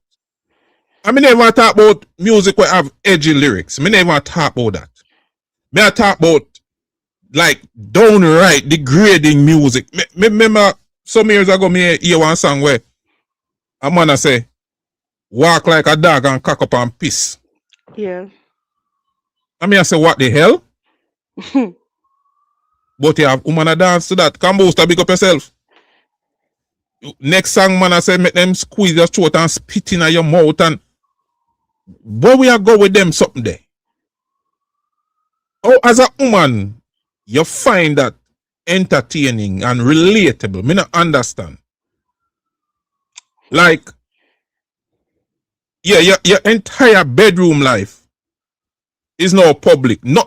I mean never talk about music where have edgy lyrics. Me never talk about that. Me I talk about like downright degrading music. Me remember some years ago me hear one song where a man say, walk like a dog and cock up and piss. Yeah. I mean I say, what the hell? But you have woman a dance to that. Come boost, big up yourself. Next song, man, I say, make them squeeze your throat and spit in your mouth. And where we are go with them something there? Oh, as a woman, you find that entertaining and relatable. Me not understand. Like, yeah, your entire bedroom life is now public. Not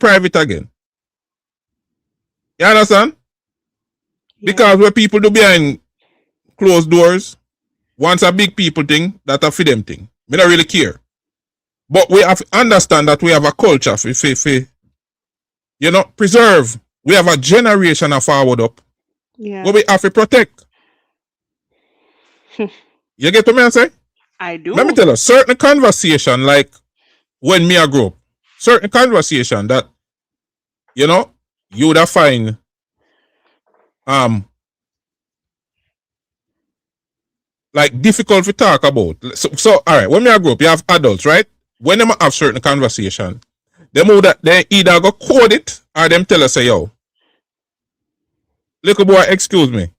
private again. You understand? Yeah. Because what people do behind closed doors, once a big people thing, that a for them thing. Me don't really care. But we have to understand that we have a culture preserve. We have a generation of forward up. Yeah. What we have to protect. You get what me I say? I do. Let me tell you, certain conversation, like when me I grow up, certain conversation that, you would have find like difficult to talk about. So all right, when me I grow up, you have adults, right? When them have certain conversation, they either go code it or them tell us say, yo, little boy, excuse me.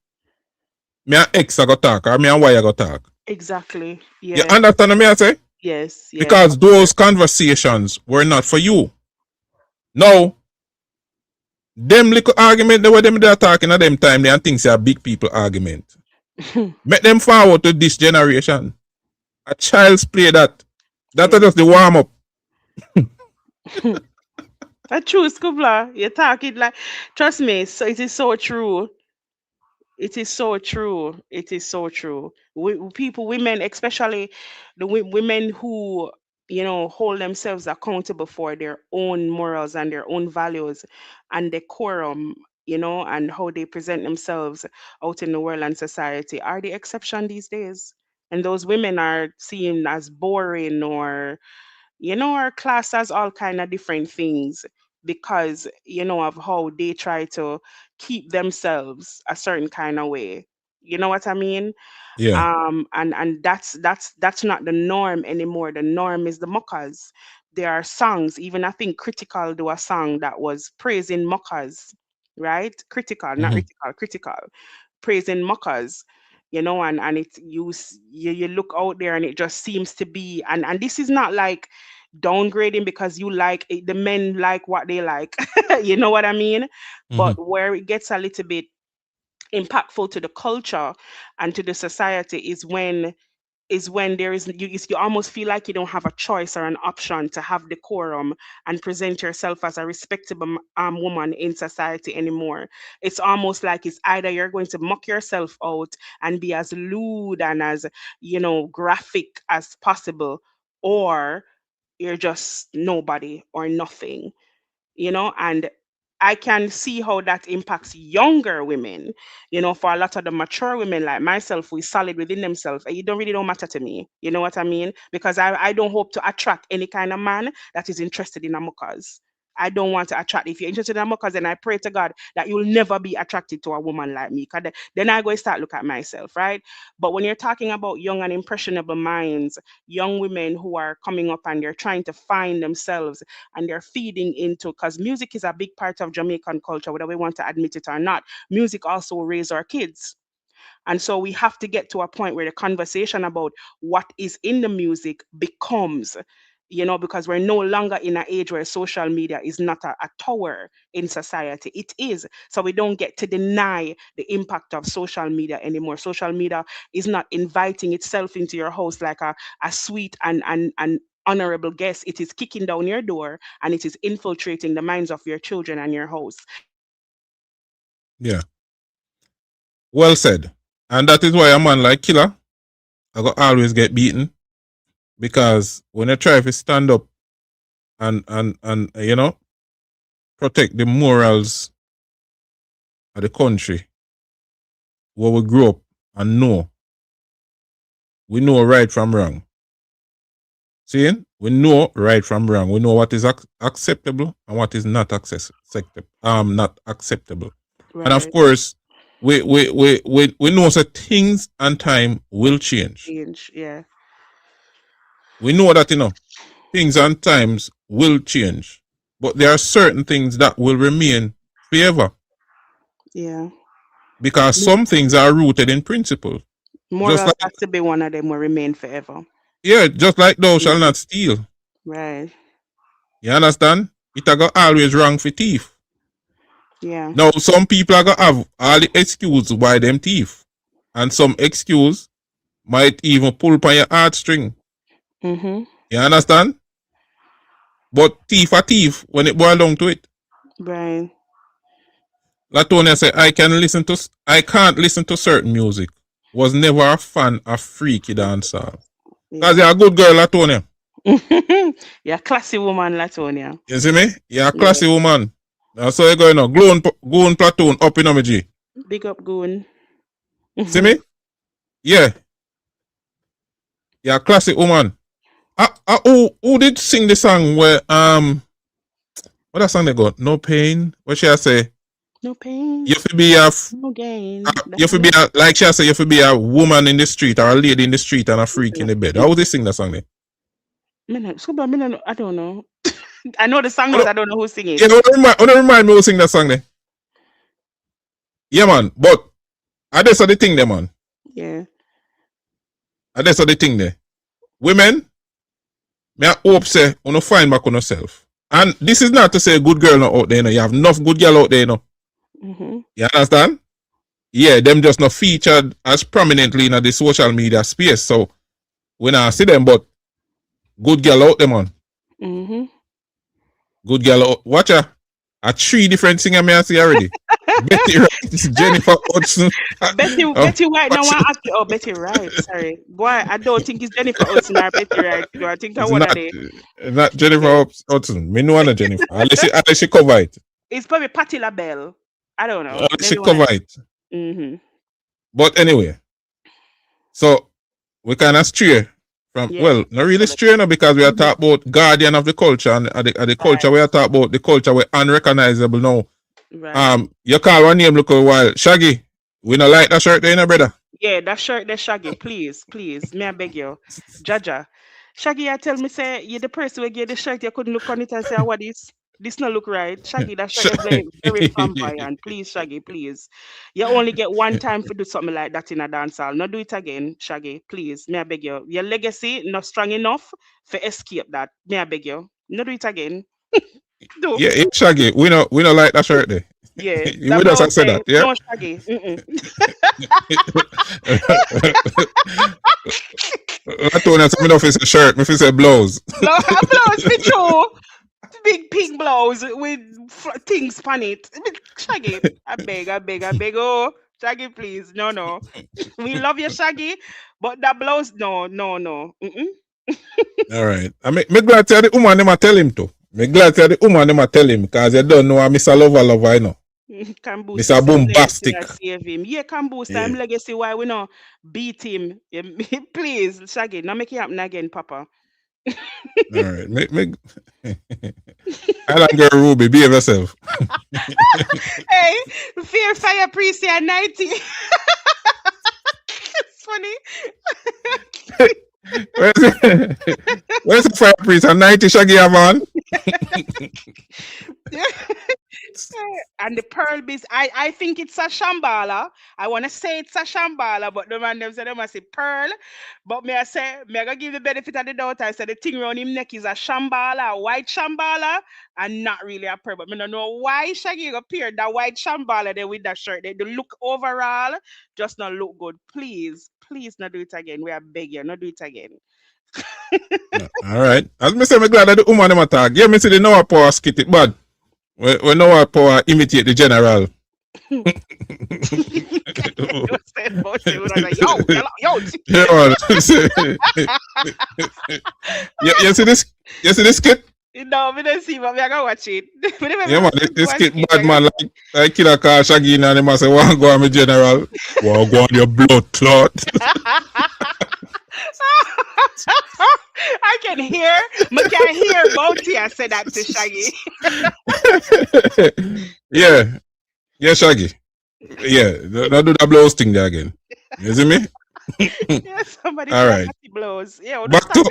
Me and X I go talk or me and Y I go talk. Exactly. Yeah. You understand what me I say? Yes. Yeah. Because those conversations were not for you. No. Them little argument they were them they are talking at them time, they and things are big people argument. Make them forward to this generation. A child's play that. That's just the warm up. That's true, Scubla. You talk it like, trust me. So it is so true. It is so true. It is so true. Women, especially the women who hold themselves accountable for their own morals and their own values and decorum, and how they present themselves out in the world and society, are the exception these days. And those women are seen as boring or, are classed as all kind of different things because, of how they try to keep themselves a certain kind of way. You know what I mean? Yeah. And that's not the norm anymore. The norm is the muckers. There are songs, even I think Critical do a song that was praising muckers, right? Critical, not Mm-hmm. critical, critical, praising muckers, and it you look out there and it just seems to be, and this is not like downgrading because you like the men like what they like, you know what I mean? Mm-hmm. But where it gets a little bit impactful to the culture and to the society is when there is you almost feel like you don't have a choice or an option to have decorum and present yourself as a respectable woman in society anymore. It's almost like it's either you're going to muck yourself out and be as lewd and as graphic as possible, or you're just nobody or nothing, and I can see how that impacts younger women. For a lot of the mature women like myself, who is solid within themselves, you don't matter to me. You know what I mean? Because I don't hope to attract any kind of man that is interested in a muckers. I don't want to attract. If you're interested in a muckers, then I pray to God that you'll never be attracted to a woman like me. Cause then I go and start look at myself, right? But when you're talking about young and impressionable minds, young women who are coming up and they're trying to find themselves and they're feeding into, because music is a big part of Jamaican culture, whether we want to admit it or not. Music also raises our kids. And so we have to get to a point where the conversation about what is in the music becomes, because we're no longer in an age where social media is not a tower in society. It is. So we don't get to deny the impact of social media anymore. Social media is not inviting itself into your house like a sweet and honorable guest. It is kicking down your door and it is infiltrating the minds of your children and your house. Yeah. Well said. And that is why a man like Killer, I got always get beaten. Because when I try to stand up and protect the morals of the country where we grew up and we know right from wrong. See? We know right from wrong. We know what is acceptable and what is not not acceptable. Right. And of course, we know that things and time will change. Yeah. We know that, things and times will change. But there are certain things that will remain forever. Yeah. Because some things are rooted in principle. Morals has to be one of them will remain forever. Yeah, just like thou shalt not steal. Right. You understand? It a go always wrong for thief. Yeah. Now, some people are going to have all the excuse why them thief. And some excuse might even pull upon your heartstring. Mm-hmm. You understand? But thief a thief when it boils down to it. Right. Latonia said, I can't listen to certain music. Was never a fan of freaky dancehall. Because you're a good girl, Latonia. You're a classy woman, Latonia. You see me? You're a classy woman. That's how you're going on. Goon platoon up in Omiji. Big up, Goon. See me? Yeah. You're a classic woman. Who did sing the song where what that song they got? No pain. What should I say? No pain. You have be a no gain. You have be a, like she say, you have be a woman in the street or a lady in the street and a freak in the bed. How would they sing that song then? I don't know. I know the song, but I don't know who singing it. Yeah, don't remind me who sing that song then. Yeah, man. But that's the thing there, man. Yeah. That's the thing there. Women, me I hope say you find back on yourself. And this is not to say good girl not out there, You have enough good girl out there, Mm-hmm. You understand? Yeah, them just not featured as prominently in the social media space. So we not see them, but good girl out there, man. Mm-hmm. Good girl out. Watch her. A 3 different singer me I see already. Betty Wright, Jennifer Hudson. Betty White. No one ask you. Oh, Betty Wright. Sorry, boy. I don't think it's Jennifer Hudson or Betty Wright. I think that one of them. Not Jennifer Hudson. Me no one Jennifer. Unless she cover it. It's probably Patti LaBelle. I don't know. Unless she cover it. Mm-hmm. But anyway, so we kind of stray from, Yeah. well, not really stray now because we are talking about guardian of the culture and the culture we are talking about, the culture we're unrecognizable now. Right. You call one name look a while. Shaggy, we not like that shirt there, you know, brother. Yeah, that shirt, the Shaggy, please, please. May I beg you? Jaja. Shaggy, I tell me, say, you the person who gave the shirt, you couldn't look on it and say, what is this not look right? Shaggy, that shirt is very, very flamboyant. Please, Shaggy, please. You only get one time to do something like that in a dance hall. Not do it again, Shaggy, please. May I beg you? Your legacy not strong enough for escape that. May I beg you? Not do it again. Do. Yeah, Shaggy, we not like that shirt there. Yeah, You that would blouse have said there, that, yeah? no Shaggy. I told him something off his shirt, if it's a blouse. Blouse, me too. Big pink blouse with things on it. Shaggy, I beg. Oh, Shaggy, please. No. We love you, Shaggy, but that blouse, no. Mm-mm. All right. Me glad to the woman them a tell him to. Me glad to the woman them a tell him because you don't know I'm Mr. Lover, I know. Can boost Mr. Bombastic. save him. Yeah, can boost Yeah. him legacy. Why we not beat him? Yeah, please, Shaggy, not make it happen again, Papa. All right. Island girl Ruby, behave yourself. Hey, Fear Fire Priest here, 90. It's funny. Where's the fire priest? A 90 Shaggy have on? And the pearl beast, I think it's a shambala. I want to say it's a shambala, but the man them say they must say pearl. But me I say, me I gonna give the benefit of the doubt. I say the thing around him neck is a shambala, a white shambala, and not really a pearl. But me don't know why Shaggy appeared that white shambala there with that shirt. The look overall just not look good. Please not do it again. We are begging, not do it again. No. All right. As me say, me glad that the woman them attack. Yeah, me see the Noah power skit it bad. We Noah power imitate the general. You see this? You see this skit? No, we don't see, but we are gonna watch it. Yeah, man, this skit bad man like killer car Shaggy and them say, "One go on me general, one go on your blood clot." I can hear Bounty. I said that to Shaggy. Yeah, Shaggy. Yeah, don't do that blows thing there again. You see me? Yeah, somebody all right. Blows. Yeah, back to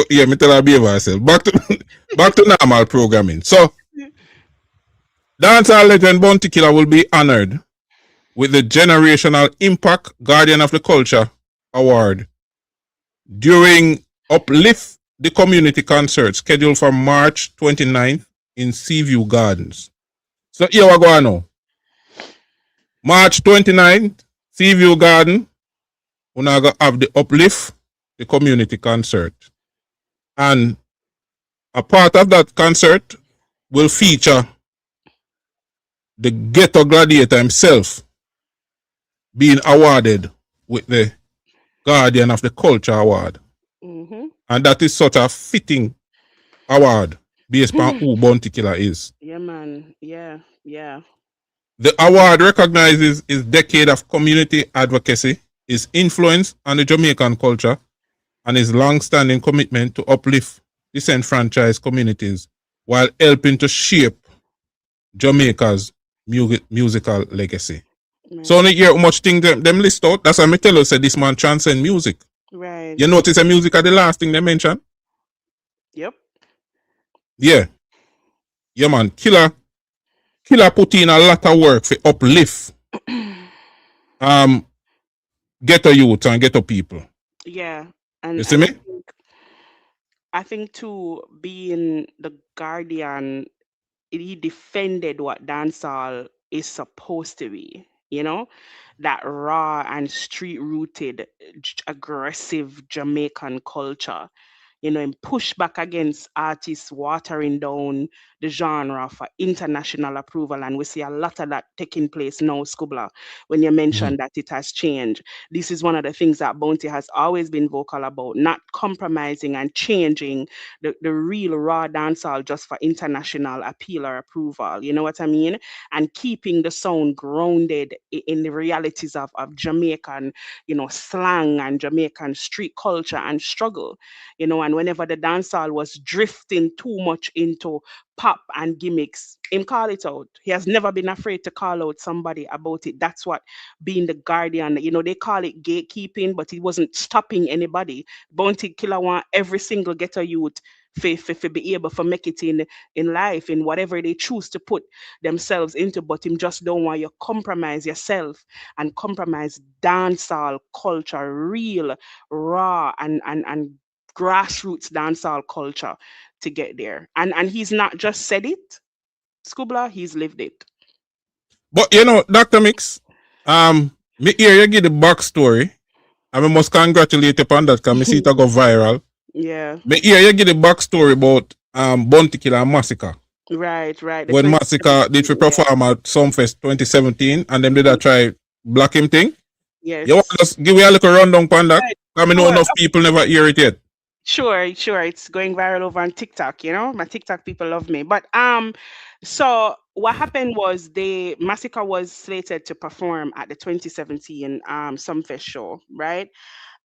me tell her behave herself. Back to normal programming. So, Dancehall legend Bounty Killer will be honored with the Generational Impact Guardian of the Culture Award during Uplift the Community concert scheduled for March 29th in Seaview Gardens. So here we go now. March 29th, Seaview Garden, we're going to have the Uplift the Community concert. And a part of that concert will feature the ghetto gladiator himself being awarded with the Guardian of the Culture Award. Mm-hmm. And that is such a fitting award based on who Bounty Killer is. Yeah, man. Yeah. The award recognizes his decade of community advocacy, his influence on the Jamaican culture, and his long-standing commitment to uplift disenfranchised communities while helping to shape Jamaica's musical legacy. Man. So only hear how much thing them list out. That's why I tell you, say this man transcend music. Right. You notice the music are the last thing they mention? Yep. Yeah, man. Killer put in a lot of work for uplift ghetto youth and ghetto people. Yeah. And you see me? I think too, being the guardian, he defended what dancehall is supposed to be, you know, that raw and street rooted aggressive Jamaican culture, and push back against artists watering down the genre for international approval. And we see a lot of that taking place now, SCLUBA, when you mentioned that it has changed. This is one of the things that Bounty has always been vocal about, not compromising and changing the real raw dancehall just for international appeal or approval. You know what I mean? And keeping the sound grounded in the realities of Jamaican, slang and Jamaican street culture and struggle. And whenever the dancehall was drifting too much into pop and gimmicks, him call it out. He has never been afraid to call out somebody about it. That's what being the guardian, they call it gatekeeping, but he wasn't stopping anybody. Bounty Killer want every single ghetto youth for be able to make it in life, in whatever they choose to put themselves into, but him just don't want you compromise yourself and compromise dancehall culture, real, raw, and grassroots dancehall culture to get there. And he's not just said it, SCLUBA, he's lived it. But Dr. Mix, me hear you give the backstory. I must congratulate you upon that because I see it go viral. Yeah. Me hear you give the backstory about Bounty Killer and Masicka. Right. When Masicka did for perform at Sumfest 2017 and them did that try black him thing. Yes. You want to just give me a little rundown on that? Right. I know enough people never hear it yet. Sure. It's going viral over on TikTok, my TikTok people love me. But so what happened was Masicka was slated to perform at the 2017 Sumfest show, right?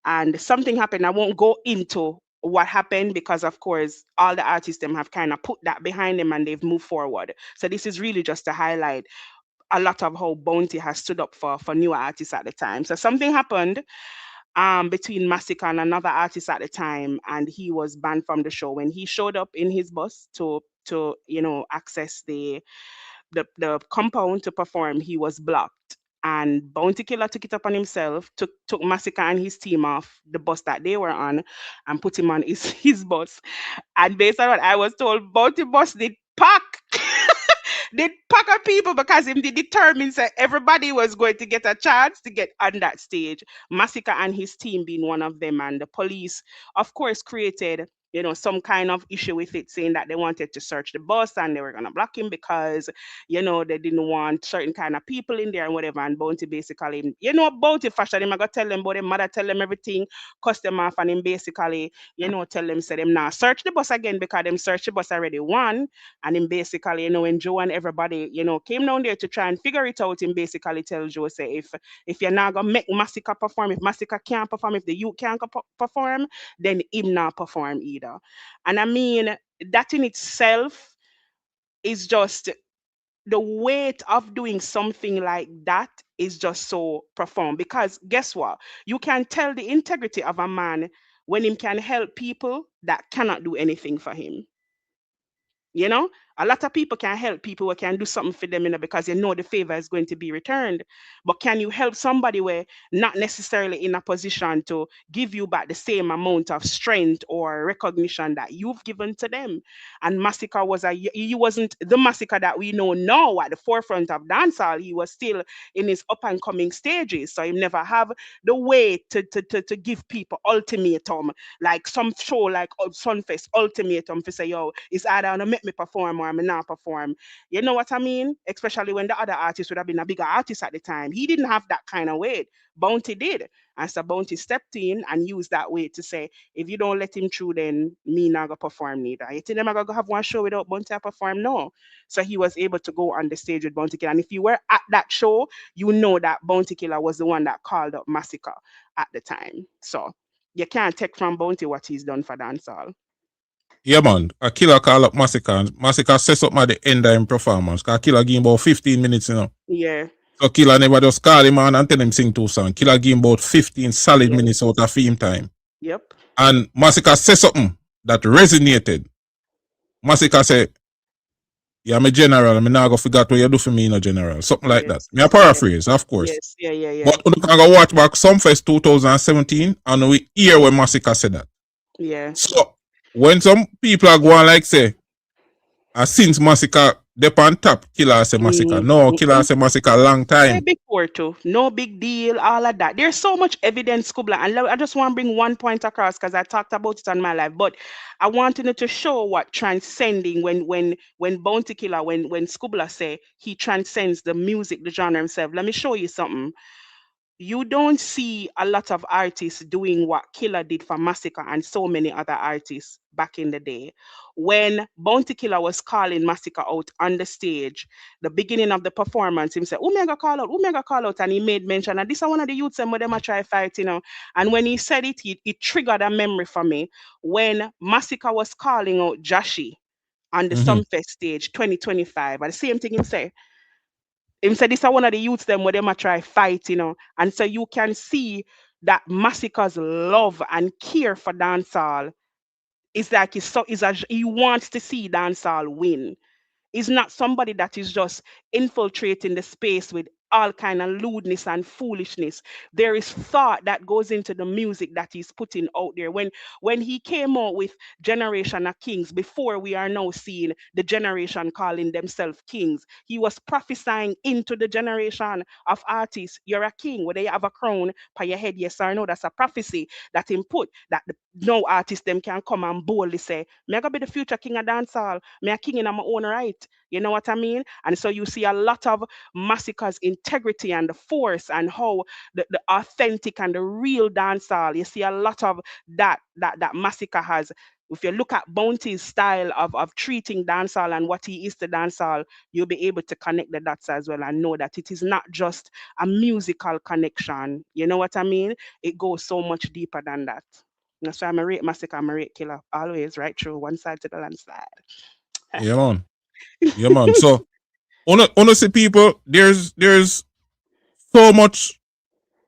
And something happened. I won't go into what happened because, of course, all the artists them have kind of put that behind them and they've moved forward. So this is really just to highlight a lot of how Bounty has stood up for newer artists at the time. So something happened between Masicka and another artist at the time, and he was banned from the show. When he showed up in his bus to access the compound to perform, he was blocked. And Bounty Killer took it upon himself, took Masicka and his team off the bus that they were on and put him on his bus. And based on what I was told, Bounty bus did pack. Did pack of people because him did determine that everybody was going to get a chance to get on that stage. Masicka and his team being one of them. And the police, of course, created some kind of issue with it, saying that they wanted to search the bus and they were going to block him because, they didn't want certain kind of people in there and whatever. And Bounty basically, Bounty fashion, him I got tell them about them mother, tell them everything, cuss them off, and him basically, tell them, say them now search the bus again because them search the bus already won. And him basically, when Joe and everybody, came down there to try and figure it out, him basically tell Joe, say, if you're not going to make Masicka perform, if Masicka can't perform, if the youth can't perform, then him not perform either. And I mean, that in itself is just the weight of doing something like that is just so profound. Because guess what? You can tell the integrity of a man when he can help people that cannot do anything for him. A lot of people can help people who can do something for them, because the favor is going to be returned. But can you help somebody where not necessarily in a position to give you back the same amount of strength or recognition that you've given to them? And Masicka he wasn't the Masicka that we know now at the forefront of dancehall. He was still in his up and coming stages, so he never have the way to give people ultimatum, like some show like Sunfest ultimatum to say, yo, it's either gonna make me perform or I'm not perform. You know what I mean? Especially when the other artist would have been a bigger artist at the time. He didn't have that kind of weight. Bounty did. And so Bounty stepped in and used that weight to say, if you don't let him through, then me not gonna perform neither. You think I'm gonna have one show without Bounty to perform? No. So he was able to go on the stage with Bounty Killer. And if you were at that show, you know that Bounty Killer was the one that called up Masicka at the time. So you can't take from Bounty what he's done for dancehall. Yeah, man. A Killer call up Masicka. And Masicka sets up at the end of him performance. Because Killer give him about 15 minutes, Yeah. So Killer never just call him on and tell him sing 2 songs. Killer give him about 15 solid minutes out of fame time. Yep. And Masicka said something that resonated. Masicka said, yeah, I'm a general. I'm not going to forget what you do for me in a general. Something like that. Me a paraphrase, of course. Yes. Yeah. But we can go watch back Sumfest 2017 and we hear when Masicka said that. Yeah. So, when some people are going like say, since Masicka Dep on top, Killer say Masicka. No, Killer say Masicka long Way time. before too. No big deal, all of that. There's so much evidence, SCLUBA, and I just want to bring one point across because I talked about it on my life. But I wanted to show what transcending when Bounty Killer, when SCLUBA say he transcends the music, the genre himself. Let me show you something. You don't see a lot of artists doing what Killer did for Masicka and so many other artists back in the day. When Bounty Killer was calling Masicka out on the stage, the beginning of the performance, him said, Omega call out, and he made mention, and this is one of the youths and them a try fight, you know. And when he said it, it triggered a memory for me. When Masicka was calling out Jashi on the Sumfest stage 2025, and the same thing him said this is one of the youths them where them a try fight, you know. And so you can see that Masicka's love and care for dancehall is like he wants to see dancehall win. He's not somebody that is just infiltrating the space with all kind of lewdness and foolishness. There is thought that goes into the music that he's putting out there. When he came out with Generation of Kings, before we are now seeing the generation calling themselves kings, he was prophesying into the generation of artists. You're a king, whether you have a crown by your head, yes or no. That's a prophecy that him put, that no artist them can come and boldly say, me I gonna be the future king of dancehall, me a king in my own right. You know what I mean? And so you see a lot of Masicka's integrity and the force and how the authentic and the real dancehall. You see a lot of that Masicka has. If you look at Bounty's style of treating dancehall and what he is to dancehall, you'll be able to connect the dots as well and know that it is not just a musical connection. You know what I mean? It goes so much deeper than that. That's why I'm a rate Masicka, I'm a rate Killer. Always right through one side to the landslide. Yeah, man. Yeah, man. So, honestly, people, there's so much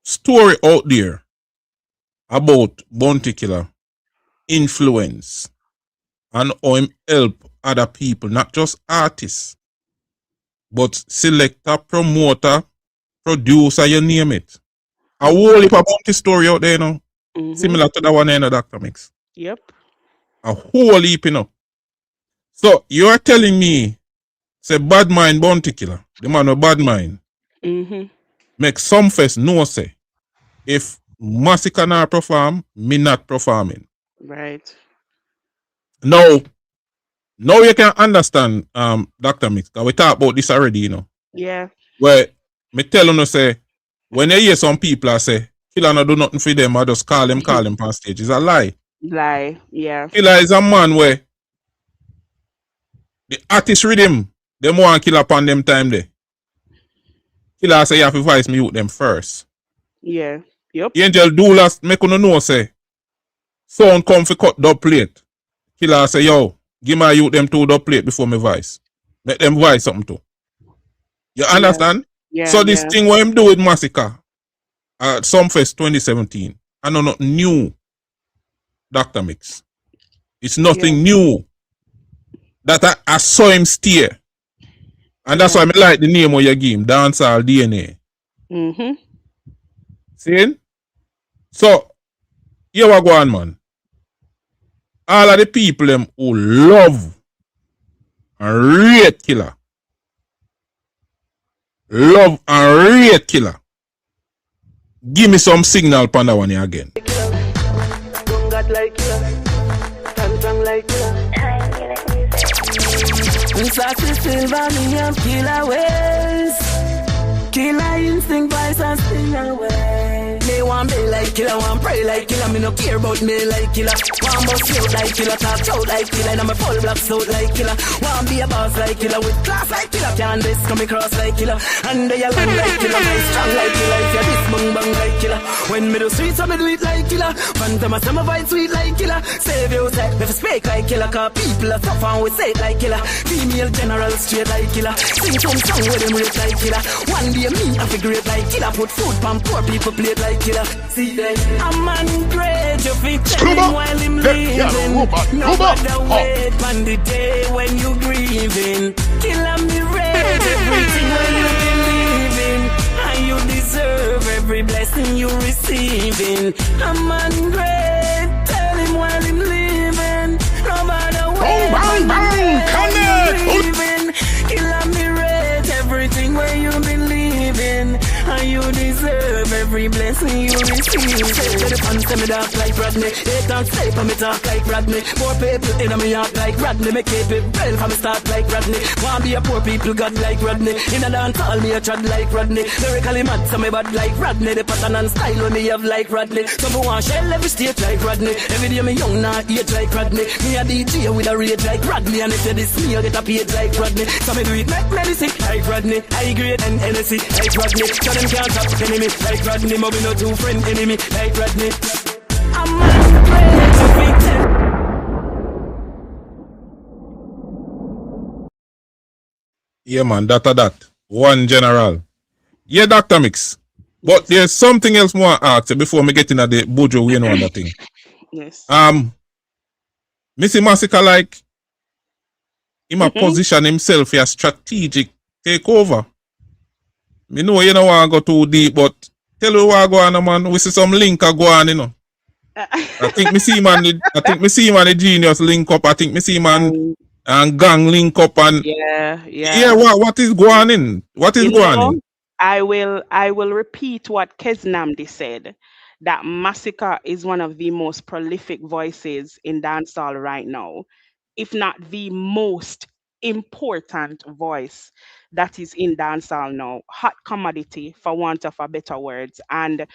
story out there about Bounty Killer influence and how him help other people, not just artists, but selector, promoter, producer, you name it. A whole heap of Bounty story out there, you know, similar to the one in the Dr. Mix. Yep. A whole heap, you know. So, you are telling me, say, bad mind Bounty Killer, the man with bad mind, make some fest no say, if Masicka not perform, me not performing. Right. Now you can understand, Dr. Mix, because we talked about this already, you know. Yeah. Where me tell you, say, when you hear some people I say, Killer no do nothing for them, I just call him on stage. It's a lie. Lie, yeah. Killer is a man where the artist rhythm, them want Killer upon them time there. Killer say you have to voice me with them first. Yeah. Yep. Angel Doulas make you know say sound come for cut dub plate. Killer say, yo, give my youth them 2 dub plate before me voice. Make them voice something too. You understand? Yeah. So this thing what him do with Masicka at Sumfest 2017, I know nothing new, Dr. Mix. It's nothing new. That I saw him steer. And that's why I like the name of your game, Dancehall DNA. See? So, here we go on, man. All of the people them who love and rate Killer. Love and rate Killer. Give me some signal upon that one here again. Sassy silver, me have killer ways. Killer instinct, voice and sting away. Me want be like Killer, want pray like Killer. Me no care about me like Killer. Want bust out like Killer, talk out like Killer. And I'm a full black suit like Killer. Want be a boss like Killer, with class like Killer. Can't this come across like Killer. And they are long like Killer, very strong like Killer. If you this bang bang like Killer. When me do sweet, so me do it like Killer. Phantom, I say my vibe sweet like Killer. Save you, say, never speak like Killer. Cause people are tough and we say it like Killer. Female general straight like Killer. Sing some song with them rate like Killer. One day me I figure it like Killer. Put food pan poor people plate like Killer. See that a man great, you fit telling while him living. No matter wait on the day when you grieving. Killer me red, everything when you believing. And you deserve every blessing you receiving. A man great, tell him while him living. No matter wait on the day when you grieving. Killer every blessing you receive. Say to the fans, say me dark like Rodney. They don't say for me talk like Rodney. More people in me heart like Rodney. Me keep it well from me start like Rodney. Want be a poor people god like Rodney. In a dance hall me a chat like Rodney. Lyrically mad so me bad like Rodney. The pattern and style when me have like Rodney. Some want shell every state like Rodney. Every day me young now age like Rodney. Me a DJ with a rage like Rodney. And if you this me I get a page like Rodney. So me do it make medicine like Rodney. I grade and NSC like Rodney. So them can't stop enemy like Rodney. But we no two friend enemy like Rodney. I'm a great victim. Yeah, man, that. One general. Yeah, Dr. Mix. But there's something else more to ask before me get into the Buju Wayne Wonder thing. Yes. Missy Masicka like him a position himself as strategic takeover. Me know you don't want to go too deep, but tell you what go on, man. We see some link go on, you know. I think me see man the genius link up. I think me see man and gang link up and yeah. What is going in? What is going in? I will repeat what Keznamdi said, that Masicka is one of the most prolific voices in dancehall right now, if not the most important voice that is in dancehall now. Hot commodity, for want of a better words. And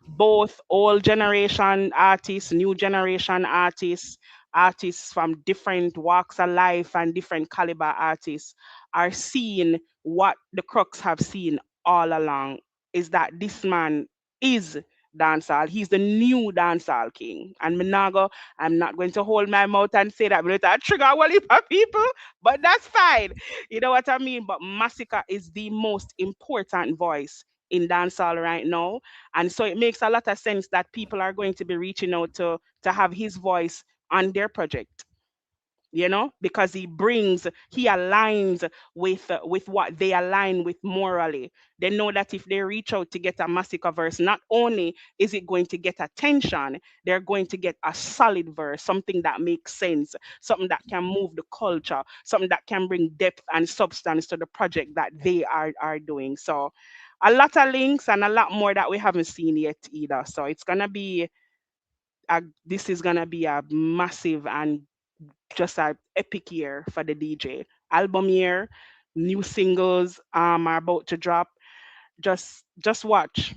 both old generation artists, new generation artists, artists from different walks of life and different caliber artists are seeing what the crooks have seen all along, is that this man is dancehall. He's the new dancehall king. And I'm not going to hold my mouth and say that because I trigger a heap of people, but that's fine. You know what I mean? But Masicka is the most important voice in dancehall right now. And so it makes a lot of sense that people are going to be reaching out to have his voice on their project. You know, because he aligns with what they align with morally. They know that if they reach out to get a Masicka verse, not only is it going to get attention, they're going to get a solid verse, something that makes sense, something that can move the culture, something that can bring depth and substance to the project that they are doing. So a lot of links and a lot more that we haven't seen yet either. So it's gonna be this is gonna be a massive and just an epic year for the DJ. Album year, new singles are about to drop. Just watch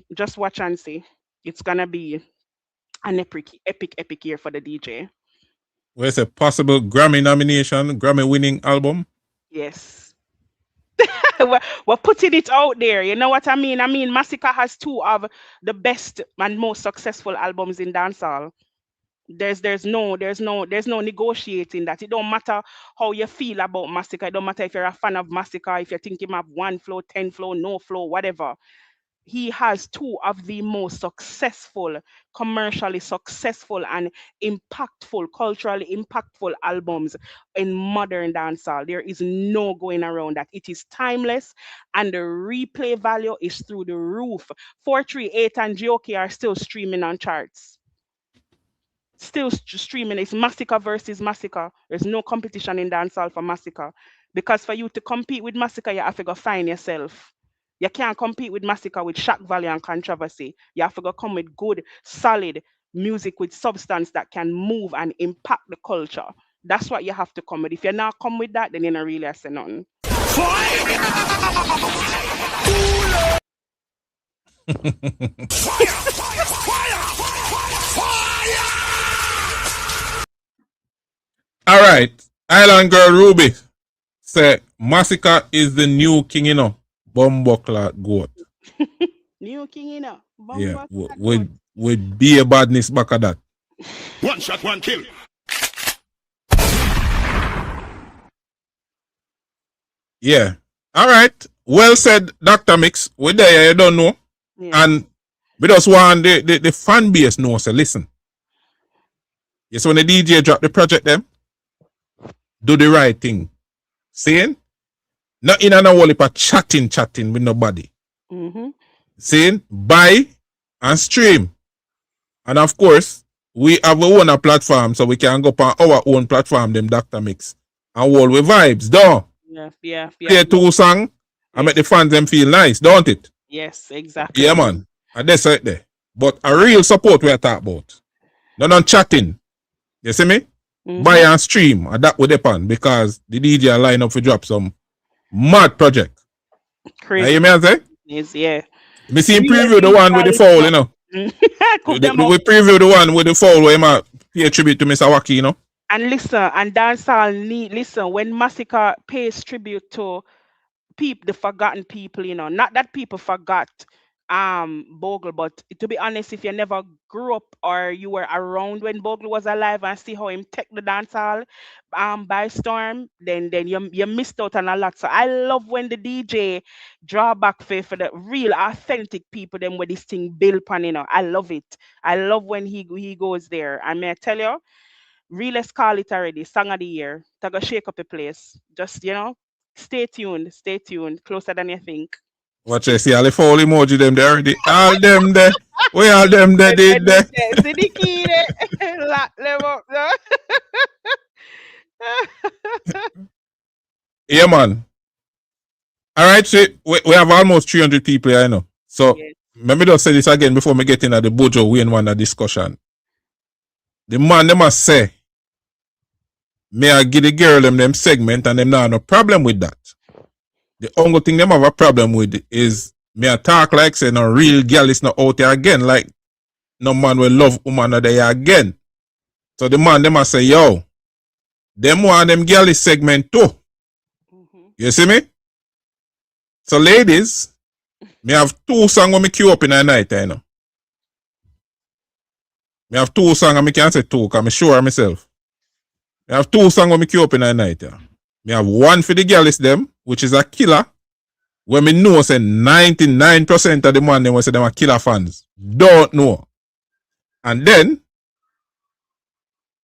and see. It's gonna be an epic year for the DJ. Where's a possible Grammy nomination, Grammy winning album? Yes. We're putting it out there. You know what I mean? Masicka has two of the best and most successful albums in dancehall. There's no negotiating that. It don't matter how you feel about Masicka. It don't matter if you're a fan of Masicka, if you think him have 1 flow, 10 flow, no flow, whatever. He has two of the most successful, commercially successful and impactful, culturally impactful albums in modern dancehall. There is no going around that. It is timeless and the replay value is through the roof. 438 and GOK are still streaming on charts. Still streaming. It's Masicka versus Masicka. There's no competition in dancehall for Masicka. Because for you to compete with Masicka, you have to go find yourself. You can't compete with Masicka with shock value and controversy. You have to go come with good, solid music with substance that can move and impact the culture. That's what you have to come with. If you're not come with that, then you're not really saying nothing. All right, Island Girl Ruby say Masicka is the new king, you know, Bumbuckler goat. New king, you know. Yeah, with be a badness back of that. One shot, one kill. Yeah. All right. Well said, Dr. Mix. We're there, you don't know. Yeah. And we just want the fan base know, so listen. Yes, when the DJ drop the project them, do the right thing. Saying? Not in a whole heap of chatting with nobody. Saying? Buy and stream. And of course, we have our own platform, so we can go on our own platform, them Dr. Mix. And all with vibes, don't? Yeah. Play 2 songs and make the fans them feel nice, don't it? Yes, exactly. Yeah, man. And that's right there. But a real support we are talking about. None on chatting. You see me? Buy and stream. And that would depend because the DJ line up for drop some mad project. Crazy. You hear me I say? Yes, yeah. Me see him preview the one with the foul, you know. We preview the one with the foul where I pay tribute to Mr. Waki, you know. And listen, and dancehall listen, when Masicka pays tribute to people, the forgotten people, you know, not that people forgot Bogle, but to be honest, if you never grew up or you were around when Bogle was alive and see how him take the dancehall by storm, then you missed out on a lot. So I love when the DJ draw back for the real authentic people them with this thing built on, you know. I love it. I love when he goes there. And may I tell you, real, let's call it already, song of the year. To go shake up the place. Just, you know, stay tuned, closer than you think. Watch I see all the foul emoji them there already. All them there. Where all them there did there? See the key there. Lock them up, no? Yeah, man. All right, so we have almost 300 people here, I know. So, Yes. let me just say this again before we get into the Buju Wayne Wonder discussion. The man, they must say, may I give the girl them segment and them not no problem with that. The only thing them have a problem with is me I talk like say no real girl is not out there again, like no man will love woman are there again. So the man them must say, yo, them want them girl is segment too. You see me? So ladies, me have 2 songs when me queue up in the night, you know. Me have 2 songs and me can't say 2 because I'm sure of myself. Me have 2 songs when me queue up in the night, yeah. Me have one for the girls them, which is a killer. When me know say 99% of the man them say them are killer fans. Don't know. And then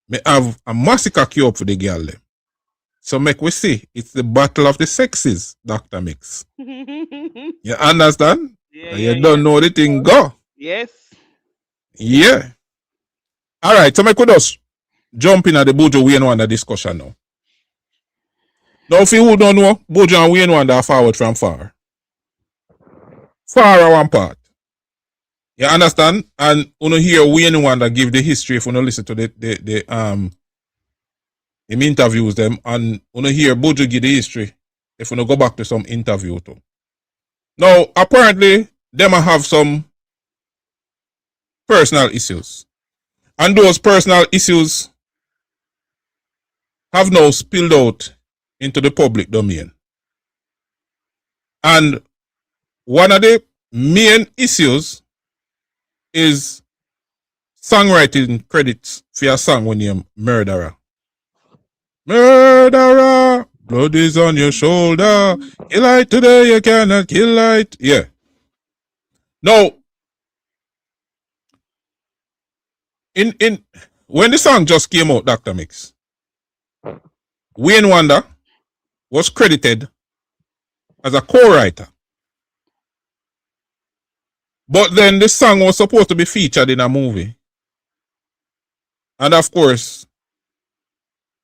me have a Masicka queue up for the girl them. So make we see. It's the battle of the sexes, Dr. Mix. You understand? Yeah, You don't know the thing go. Yes. Yeah. Alright, so make we just jump in at the Buju Wayne Wonder discussion now. Now, if you don't know, Buju and Wayne Wonder are forward from far. Far at one part. You understand? And you know, hear Wayne Wonder give the history if you listen to the interviews them, and you know, hear Buju give the history if you go back to some interview too. Now, apparently, them have some personal issues. And those personal issues have now spilled out into the public domain. And one of the main issues is songwriting credits for your song when you're Murderer. Murderer, blood is on your shoulder. Kill light today, you cannot kill light. Yeah. Now, in when the song just came out, Dr. Mix, Wayne Wonder was credited as a co-writer. But then the song was supposed to be featured in a movie. And of course,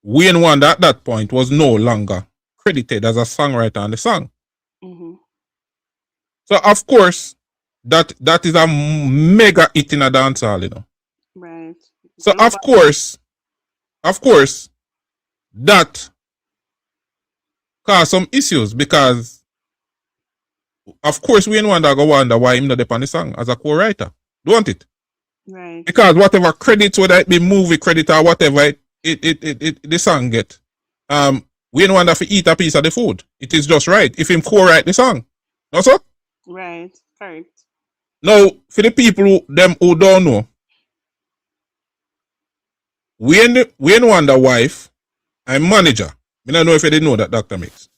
Wayne Wonder at that point was no longer credited as a songwriter on the song. So of course, that is a mega hit in a dancehall, you know. Right. So of course, that caused some issues because of course Wayne Wonder go wonder why him not up on the song as a co-writer. Don't it? Right. Because whatever credits, whether it be movie credit or whatever it the song get, Wayne Wonder for eat a piece of the food. It is just right if him co-write the song. No so? Right. Correct. Now, for the people who don't know, Wayne Wonder wife and manager. I don't know if you didn't know that, Dr. Mix.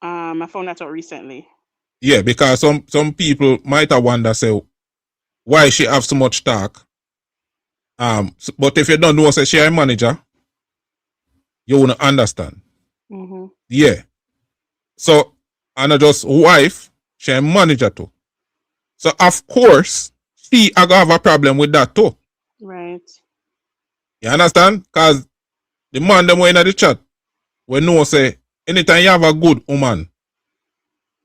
I found that out recently. Yeah, because some people might have wonder say why she have so much talk. But if you don't know say she a manager, you won't understand. Yeah. So and just wife, she a manager too. So of course she a go have a problem with that too. Right. You understand? Because the man them in the chat we know say anytime you have a good woman,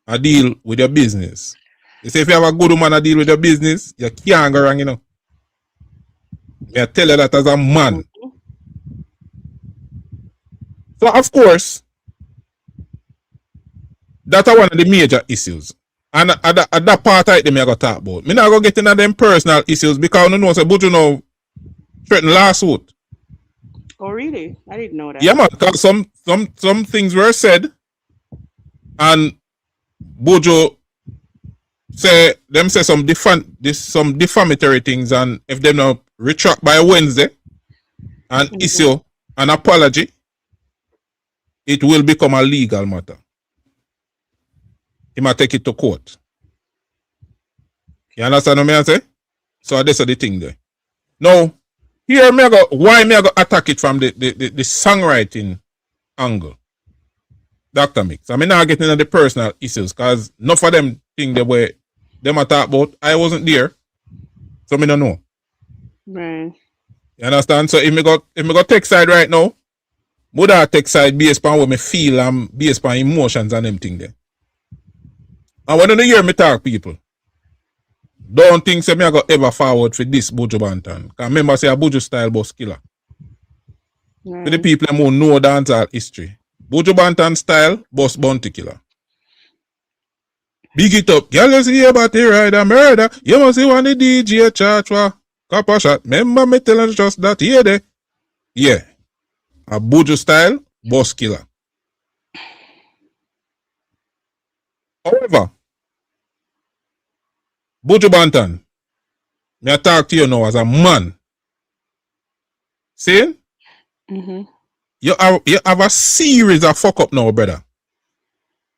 I deal with your business. You say if you have a good woman to deal with your business, you can't go wrong, you know. I tell you that as a man. So of course, that's one of the major issues. And at that part I got to talk about. Me not go get into them personal issues because you know say Buju now threaten lawsuit. Oh, really? I didn't know that. Yeah, man, because some things were said and Buju say some defamatory things, and if they not retract by Wednesday and issue an apology, it will become a legal matter. He might take it to court. You understand what I say? So that's the thing there. Now, here why me I go attack it from the songwriting angle. Dr. Mix. I mean not getting into the personal issues because enough of them things they were them I talk about. I wasn't there. So me don't know. Right. You understand? So if me go take side right now, would I take side based on what me feel and based on emotions and them thing there. And when you hear me talk, people, don't think say me I go ever forward for this Buju Banton. Because remember say a Buju style boss killer. Right. For the people who know dancehall history. Buju Banton style boss bounty killer. Big it up. Y'all see about the rider murder. You must see one the DJ charge for copper shot. Remember me telling just that here there. Yeah. A Buju style boss killer. However, Buju Banton, me I talk to you now as a man. See? Mm-hmm. You have a series of fuck up now, brother.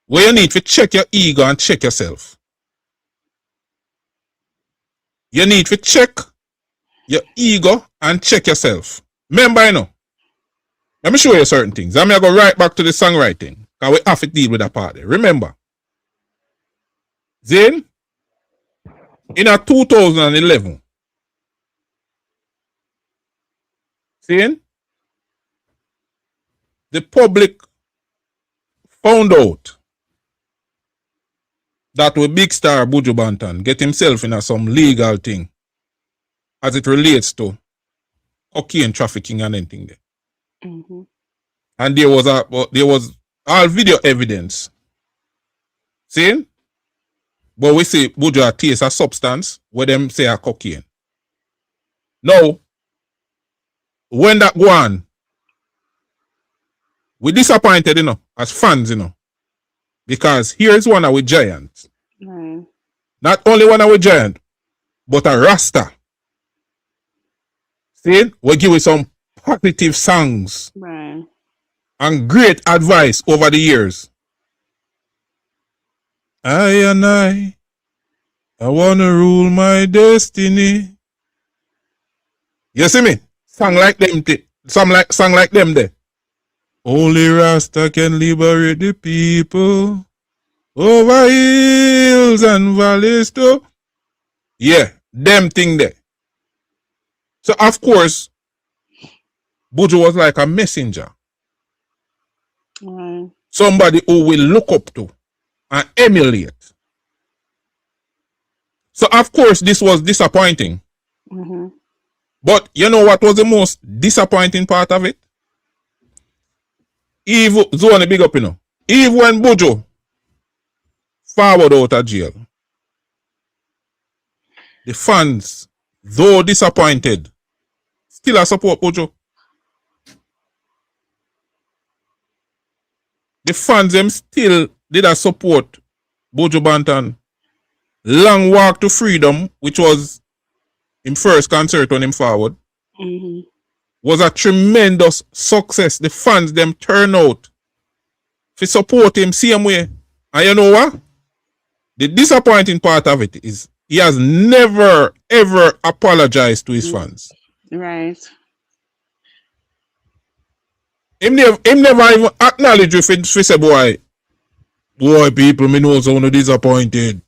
Where you need to check your ego and check yourself. You need to check your ego and check yourself. Remember, you know. Let me show you certain things. I'm going to go right back to the songwriting. Because we have to deal with that part there. Remember. Then, in 2011, see, the public found out that we big star Buju Banton get himself in some legal thing as it relates to cocaine trafficking and anything there. Mm-hmm. And there was all video evidence. See? But we say Buju taste a substance where them say a cocaine. Now, when that go on, we disappointed, you know, as fans, you know. Because here is one of our giants. Right. Not only one of our giant, but a Rasta. See? We give you some positive songs. Right. And great advice over the years. I wanna rule my destiny. You see me? Song like them song like them there. Only Rasta can liberate the people over hills and valleys too. Yeah, them thing there. So of course, Buju was like a messenger. Right. Somebody who will look up to and emulate. So of course this was disappointing. Mm-hmm. But you know what was the most disappointing part of it? Even Zone big up, you know. Even when Buju forward out of jail, the fans, though disappointed, still a support Buju. The fans them still did a support Buju Banton. Long Walk to Freedom, which was his first concert on him forward, Mm-hmm. was a tremendous success. The fans them turn out to support him same way. And you know what? The disappointing part of it is he has never ever apologized to his fans. Right. Him never even acknowledge if he say boy people me know so disappointed.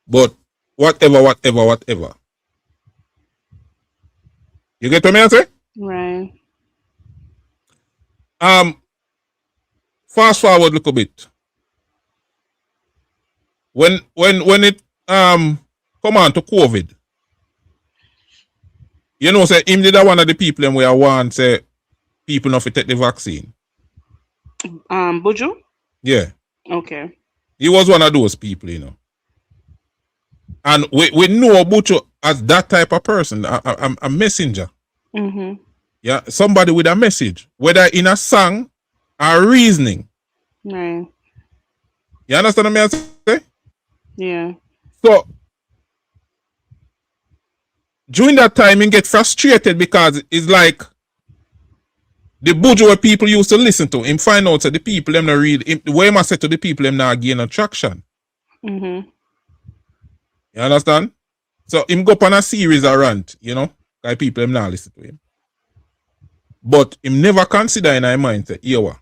But whatever. You get what I say? Right. Fast forward a little bit. When it come on to COVID. You know, say him did one of the people them where I want say people not to take the vaccine. Buju? Yeah. Okay. He was one of those people, you know. And we know Buju as that type of person, a messenger. Mm-hmm. Yeah, somebody with a message, whether in a song or reasoning. Right. You understand what I say? Yeah. So during that time, he get frustrated because it's like the Buju where people used to listen to him find out that the people them not read him, the way I said to the people them not gain attraction. Mm-hmm. You understand? So him go up on a series of rant, you know, like people them not listen to him. But him never consider in his mind say, yo,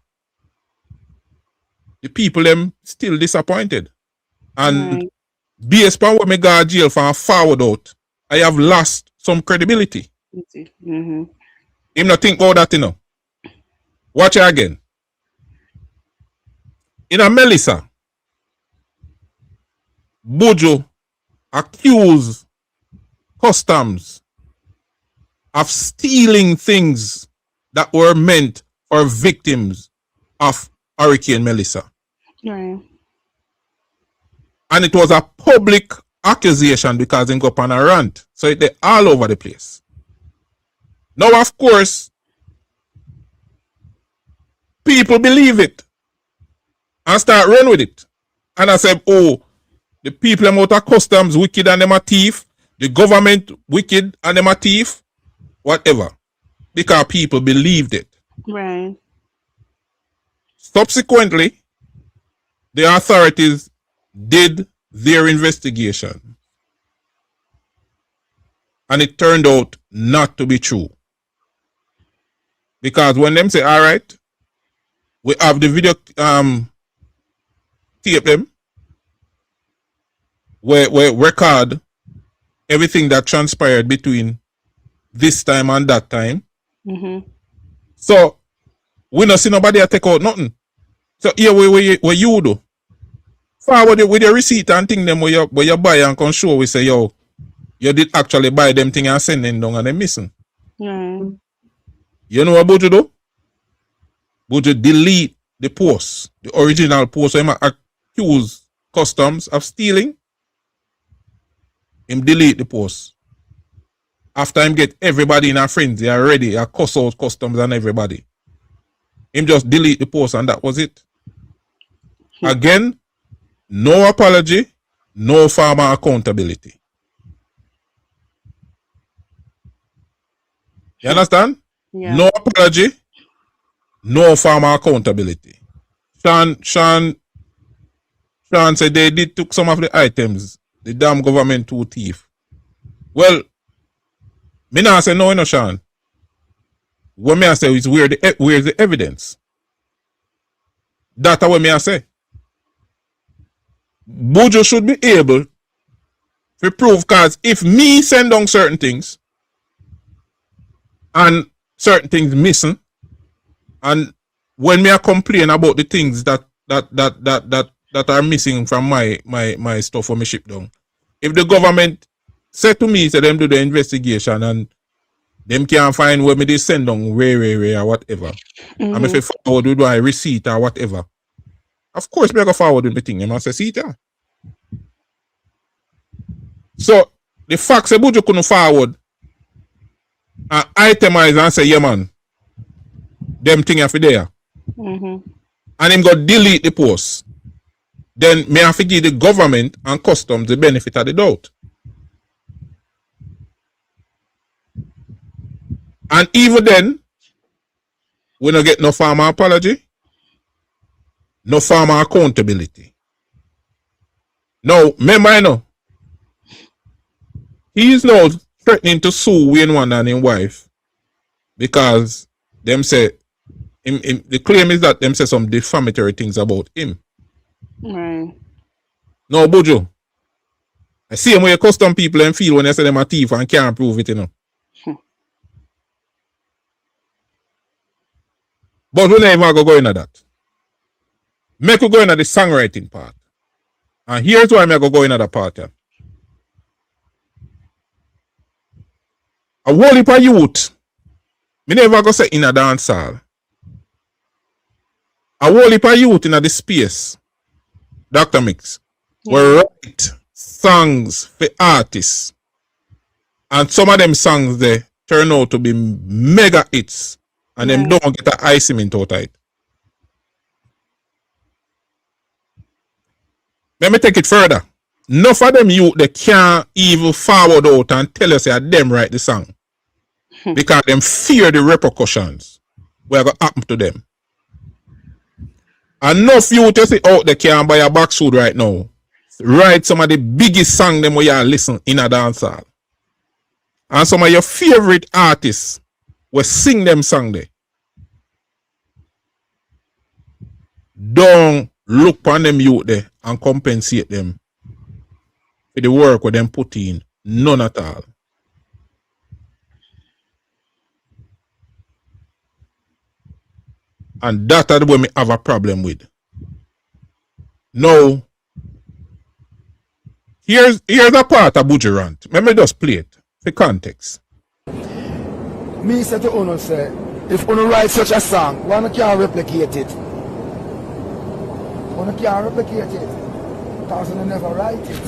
the people them still disappointed. And based upon what me go to jail for a forward out, I have lost some credibility. Mm-hmm. Him not think about that, you know. Watch it again. In a Melissa, Buju accused customs of stealing things that were meant for victims of Hurricane Melissa. Right. And it was a public accusation because they go up on a rant. So they're all over the place. Now, of course, people believe it and start run with it. And I said, oh, the people them out of customs wicked and them a thief. The government wicked and them a thief. Whatever. Because people believed it. Right. Subsequently, the authorities did their investigation. And it turned out not to be true. Because when them say, all right, we have the video tape them, where record everything that transpired between this time and that time. Mm-hmm. So we not see nobody take out nothing. So here where you do. Forward with your receipt and thing them where you buy and can show we say, yo, you did actually buy them thing and send them down and they missing. Mm. You know what Buju do? Buju delete the post, the original post where him accuse customs of stealing. Him delete the post. After him get everybody in a frenzy already, a cuss out customs and everybody. Him just delete the post and that was it. Again, no apology, no farmer accountability. You understand? Yeah. No apology, no farmer accountability. Sean said they did took some of the items. The damn government too thief. Well, me not say no, you know, Sean. What me I say is where's the evidence? That's what me I say. Buju should be able to prove, because if me send down certain things and certain things missing, and when me I complain about the things that are missing from my stuff for me ship down, if the government said to me, say them do the investigation and them can't find where me they send down where or whatever, and if I forward with my receipt or whatever, of course me I go forward with the thing. I must say, see it. So the fact say Buju couldn't forward and itemize and say, yeah man, them thing have to there. And him go delete the post. Then me have to give the government and customs the benefit of the doubt. And even then, we don't get no farmer apology, no farmer accountability. Now, remember, I know, he is now threatening to sue Wayne Wonder and his wife because them say, the claim is that them say some defamatory things about him. Right. No, Buju, I see him where custom people and feel when they say them a thief and can't prove it, you know. But we never go into that. Make we go into the songwriting part. And here's why I go into that part. Yeah. A whole heap of youth. Me never go say in a dance hall. A whole heap of youth in a the space. Dr. Mix. We write songs for artists. And some of them songs they turn out to be mega hits. And them don't get a ice mint out of it. Let me take it further. Enough of them youth they can't even forward out and tell us that them write the song. Because them fear the repercussions what going to happen to them. Enough youth you see out they can't buy a box food right now. Write some of the biggest songs them where you listen in a dancehall. And some of your favorite artists will sing them song there. Don't look on them youth there and compensate them for the work with them put in. None at all. And that is what me have a problem with. Now, here's a part of Buju rant. Let me just play it for context. Me say to Uno say, if Uno write such a song, why not can't replicate it? Uno can't replicate it. Because Uno never write it.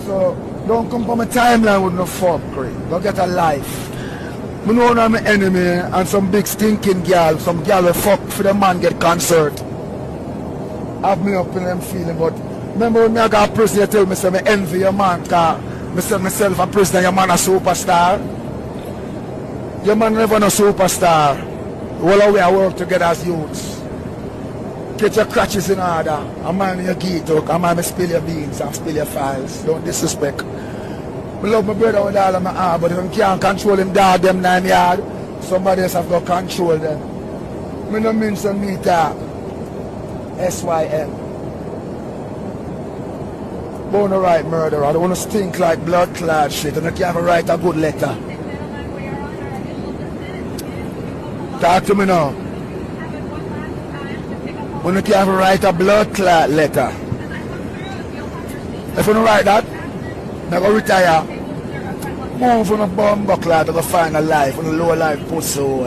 So don't come from a timeline with no fuckery. Don't get a life. I know I'm an enemy and some big stinking girl, some girl will fuck for the man get concert. Have me up in them feeling, but remember when I got prison, you tell me say me envy your man, cause I say myself a prisoner, your man a superstar. Your man never no superstar. Well, we are work together as youths. Get your crutches in order. I'm mind your geek talk. I'm mind me spill your beans and spill your files. Don't disrespect. I love my brother with all of my heart, but if I can't control him dog them 9 yards, somebody else have to control them. I don't mean some me talk. SYM. Born a right murderer. I don't want to stink like blood clot shit, and I can't even write a good letter. Talk to me now. When you can't even write a blood clot letter. If you don't write that, I go retire. Move from a bomb buckler to go find a life, on a lower life pussy.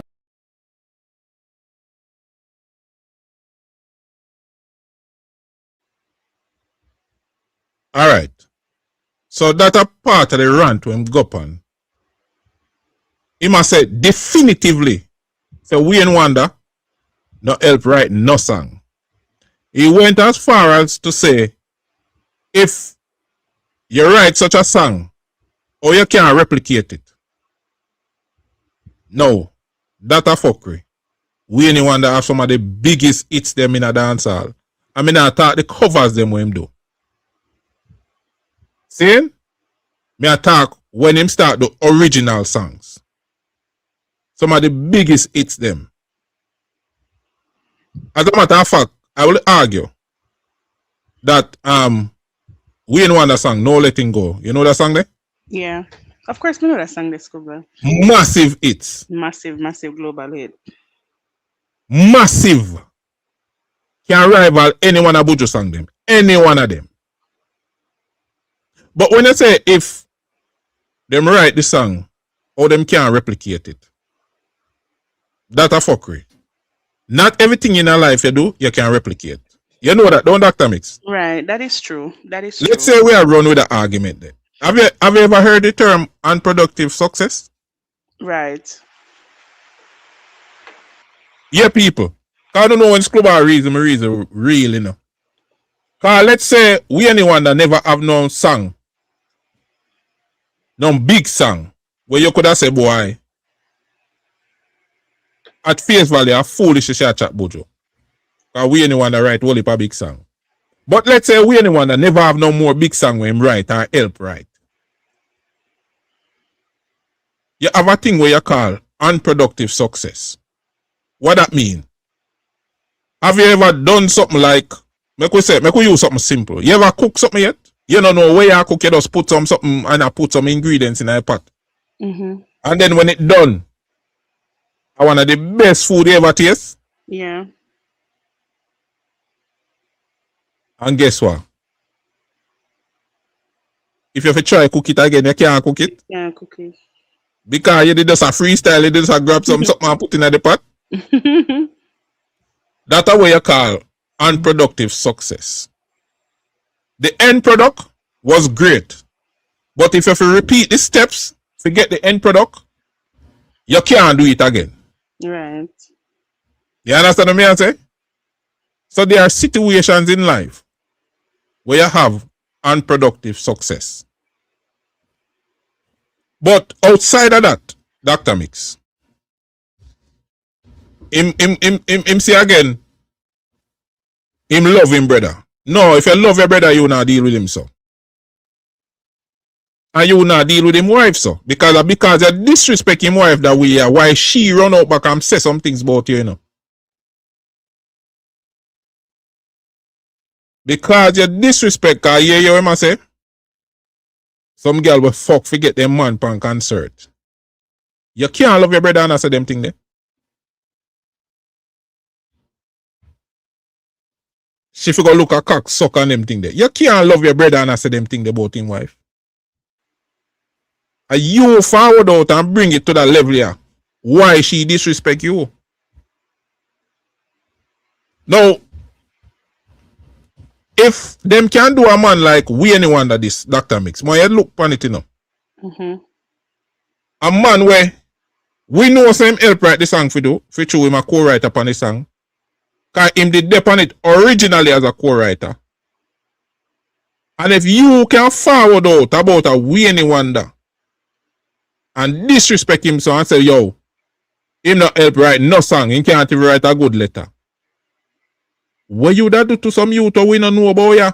Alright. So that a part of the rant when go on. He must say definitively, so Wayne Wonder no help write no song. He went as far as to say, if you write such a song, or you can't replicate it. No, that a fuckery. Wayne Wonder have some of the biggest hits them in a dancehall. I mean, I thought the covers them when him do. See? Me attack when him start the original songs. Some of the biggest hits them. As a matter of fact, I will argue that Wayne Wonder song, No Letting Go. You know that song there? Yeah. Of course, we know that song, this SCLUBA. Massive hits. Massive, massive global hit. Massive. Can rival any one of Buju song them. Any one of them. But when I say if them write the song or them can't replicate it, that a fuckery. Not everything in your life you do, you can replicate. You know that, don't Dr. Mix? Right, that is true. That is true. Let's say we are run with the argument then. Have you ever heard the term unproductive success? Right. Yeah, people. I don't know when SCLUBA reason real, you know. Cause let's say we anyone that never have no song, no big song, where you could have said, boy, at face value, a foolish chat Buju. Cause we anyone that write only a big song. But let's say we anyone that never have no more big song when him write or help write. You have a thing where you call unproductive success. What that mean? Have you ever done something like, make we use something simple. You ever cook something yet? You don't know where you cook, you just put something and I put some ingredients in a pot. Mm-hmm. And then when it done, I one of the best food you ever taste. Yeah. And guess what? if you have to try cook it again, you can't cook it. Yeah, cook it. Because you did just a freestyle, you did just a grab something and put in the pot. That's what you call unproductive success. The end product was great. But if you have to repeat the steps to get the end product, you can't do it again. Right. You understand what I say? So there are situations in life where you have unproductive success. But outside of that, Dr. Mix, him say again, him love him brother. No, if you love your brother, you not deal with him so. And you not deal with him wife so. Because you disrespect him wife that way, why she run out back and say some things about you, you know. Because you disrespect, cause you hear him say, some girl will fuck forget them man pan concert. You can't love your brother and say them thing there. She go look a cock suck on them thing there. You can't love your brother and say them thing there about him wife. And you forward out and bring it to that level here. Why she disrespect you? Now, if them can do a man like Wayne Wonder this, Dr. Mix, my head look on it, you know. A man where we know some help write the song for do, for true him a co-writer upon the song. Cause him did dep on it originally as a co-writer. And if you can forward out about a Wayne Wonder and disrespect him so and say, yo, him not help write no song, he can't even write a good letter. What you that do to some youth we don't know about ya?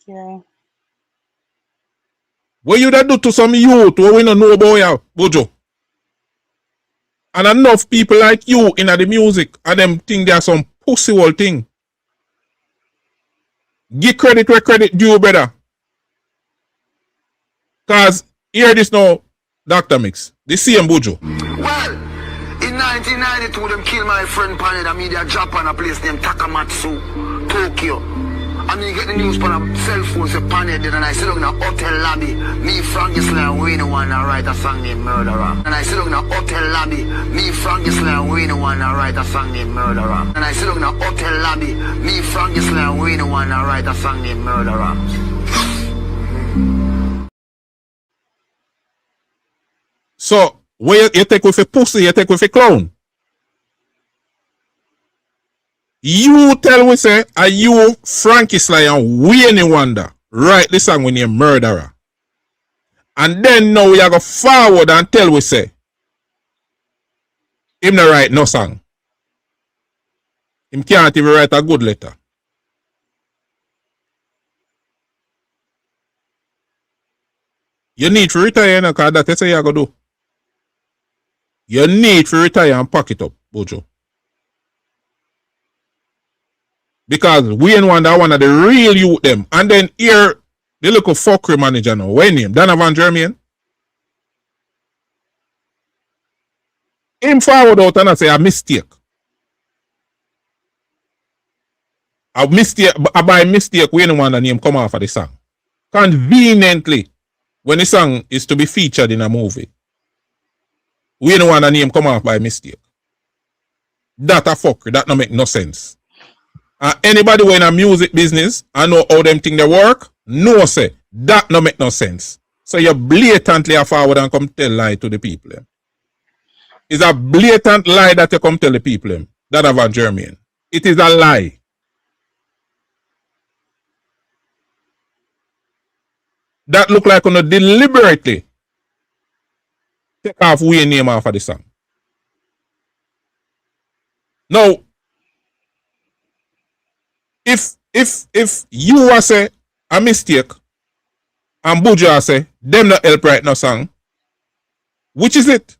Yeah. What you that do to some youth we don't know about ya, Buju? And enough people like you in the music and them think there's some pussy whole thing. Give credit where credit due, brother. Cause hear this now, Dr. Mix. The same Buju. Well, in 1992, them kill my friend Paned, and media Japan, a place named Takamatsu, Tokyo. And me get the news on a cell phone, say Paned dead, and I sit down in a hotel lobby. Me, Frank Isla, and Wayne Wonder write a song named Murderer. And I sit down in a hotel lobby. Me, Frank Isla, and Wayne Wonder write a song named Murderer. And I sit down in a hotel lobby. Me, Frank Isla, and Wayne Wonder write a song named Murderer. So, where you take with a pussy, you take with a clown. You tell we say, are you Frankie Sly and Wayne Wonder write the song when you're Murderer? And then now you go forward and tell we say, him not write no song. Him can't even write a good letter. You need to retire, because that's what you go do. You need to retire and pack it up, Buju. Because Wayne Wonder one of the real youth them. And then here, the little fuckery manager now. What name? Donovan Jermaine. Him forward out and I say a mistake. By mistake, Wayne Wonder name come off of the song. Conveniently, when the song is to be featured in a movie, Wayne Wonder name come off by mistake. That a fuckery. That no make no sense. Anybody who in a music business and know how them thing they work, no say that no make no sense. So you blatantly are forward and come tell lie to the people. It's a blatant lie that you come tell the people. That of a German. It is a lie. That look like on deliberately take off Wayne name off of the song. Now, if you are say a mistake and Buju say them not help write no song, which is it?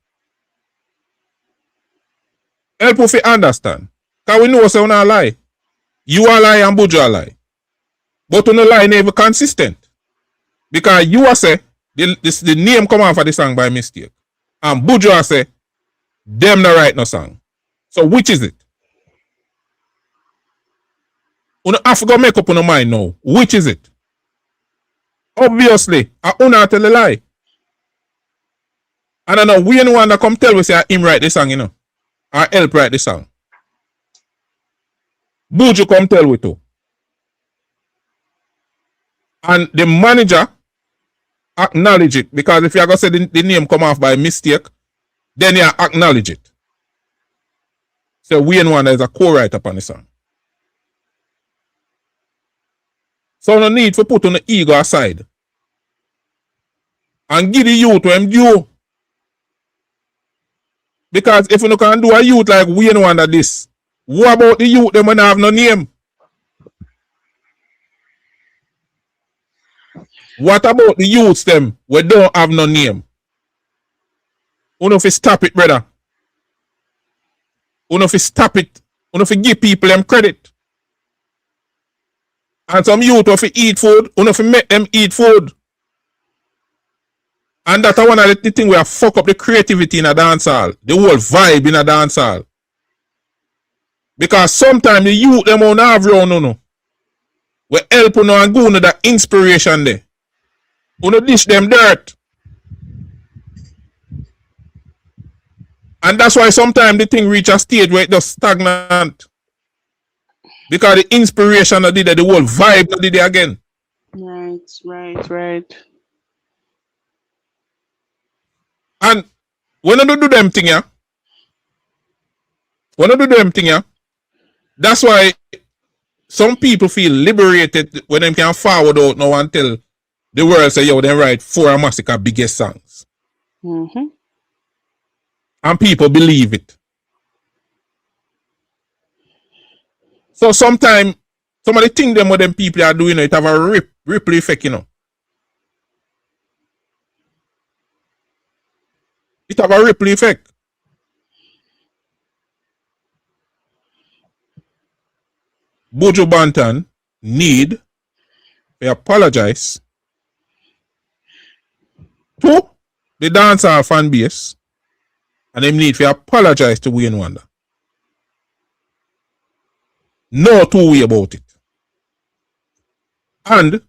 Help if you understand. Because we know say we not lie. You are lie and Buju lie. But we no lie never consistent. Because you are say the name come off of the song by mistake. And Buju say them not write no song. So which is it? You have to go make up on your mind now. Which is it? Obviously, I not tell a lie. And I know Wayne Wonder come tell me say him write the song, you know. Or help write the song. Buju come tell we too. And the manager acknowledge it, because if you are going to say the name come off by mistake, then you acknowledge it. So Wayne Wonder is a co-writer upon the song. So no need for put on the ego aside. And give the youth what them due. Because if you can do a youth like Wayne Wonder this, what about the youth them when have no name? What about the youths them we don't have no name? You know if you stop it, brother. You know if you stop it. You know if you give people them credit. And some youth if you eat food, you know if you make them eat food. And that's one of the things where fuck up the creativity in a dancehall. The whole vibe in a dancehall. Because sometimes the youth them won't have round, you know. We help you know and go into that inspiration there. You know dish them dirt. And that's why sometimes the thing reach a stage where it just stagnant. Because the inspiration that did it, the whole vibe that did it again. Right. And when I do them thing, that's why some people feel liberated when they can forward out now and tell the world say, yo, they write 4 of Masicka biggest songs. Mm-hmm. And people believe it. So sometimes, some of the things them what them people are doing, it have a ripple effect, you know. It have a ripple effect. Buju Banton need to apologize to the dancehall fan base, and them need to apologize to Wayne Wonder. No two way about it. And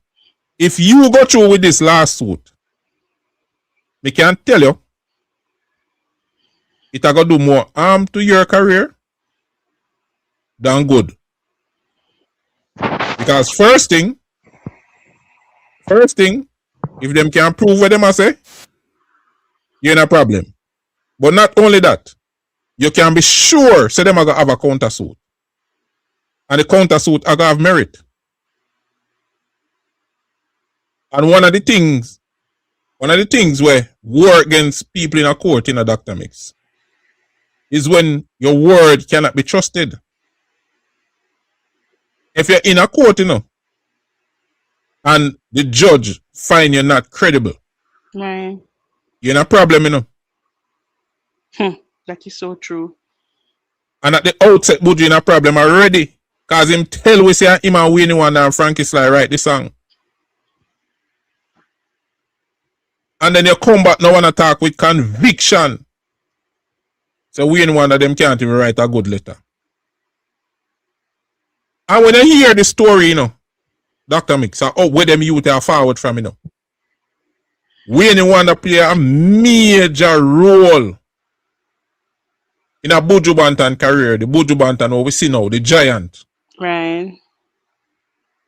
if you go through with this lawsuit, me can tell you, it are gonna do more harm to your career than good. Because first thing, if them can prove what them are say, you're in a problem. But not only that, you can be sure say them are gonna have a counter suit. And the counter suit are gonna have merit. And one of the things where war against people in a court in a Dr. Mix is when your word cannot be trusted. If you're in a court, you know, and the judge find you not credible, Right. you're in a problem, you know. That is so true. And at the outset, Buju in a problem already. Because him tell we say him and Wayne Wonder and Frankie Sly write the song. And then you come back now and attack with conviction. So Wayne Wonder them can't even write a good letter. And when you hear the story, you know, Dr. Mix, where them youth are forward from, you know. Wayne Wonder play a major role in a Buju Banton career. The Buju Banton we see now, the giant. Right.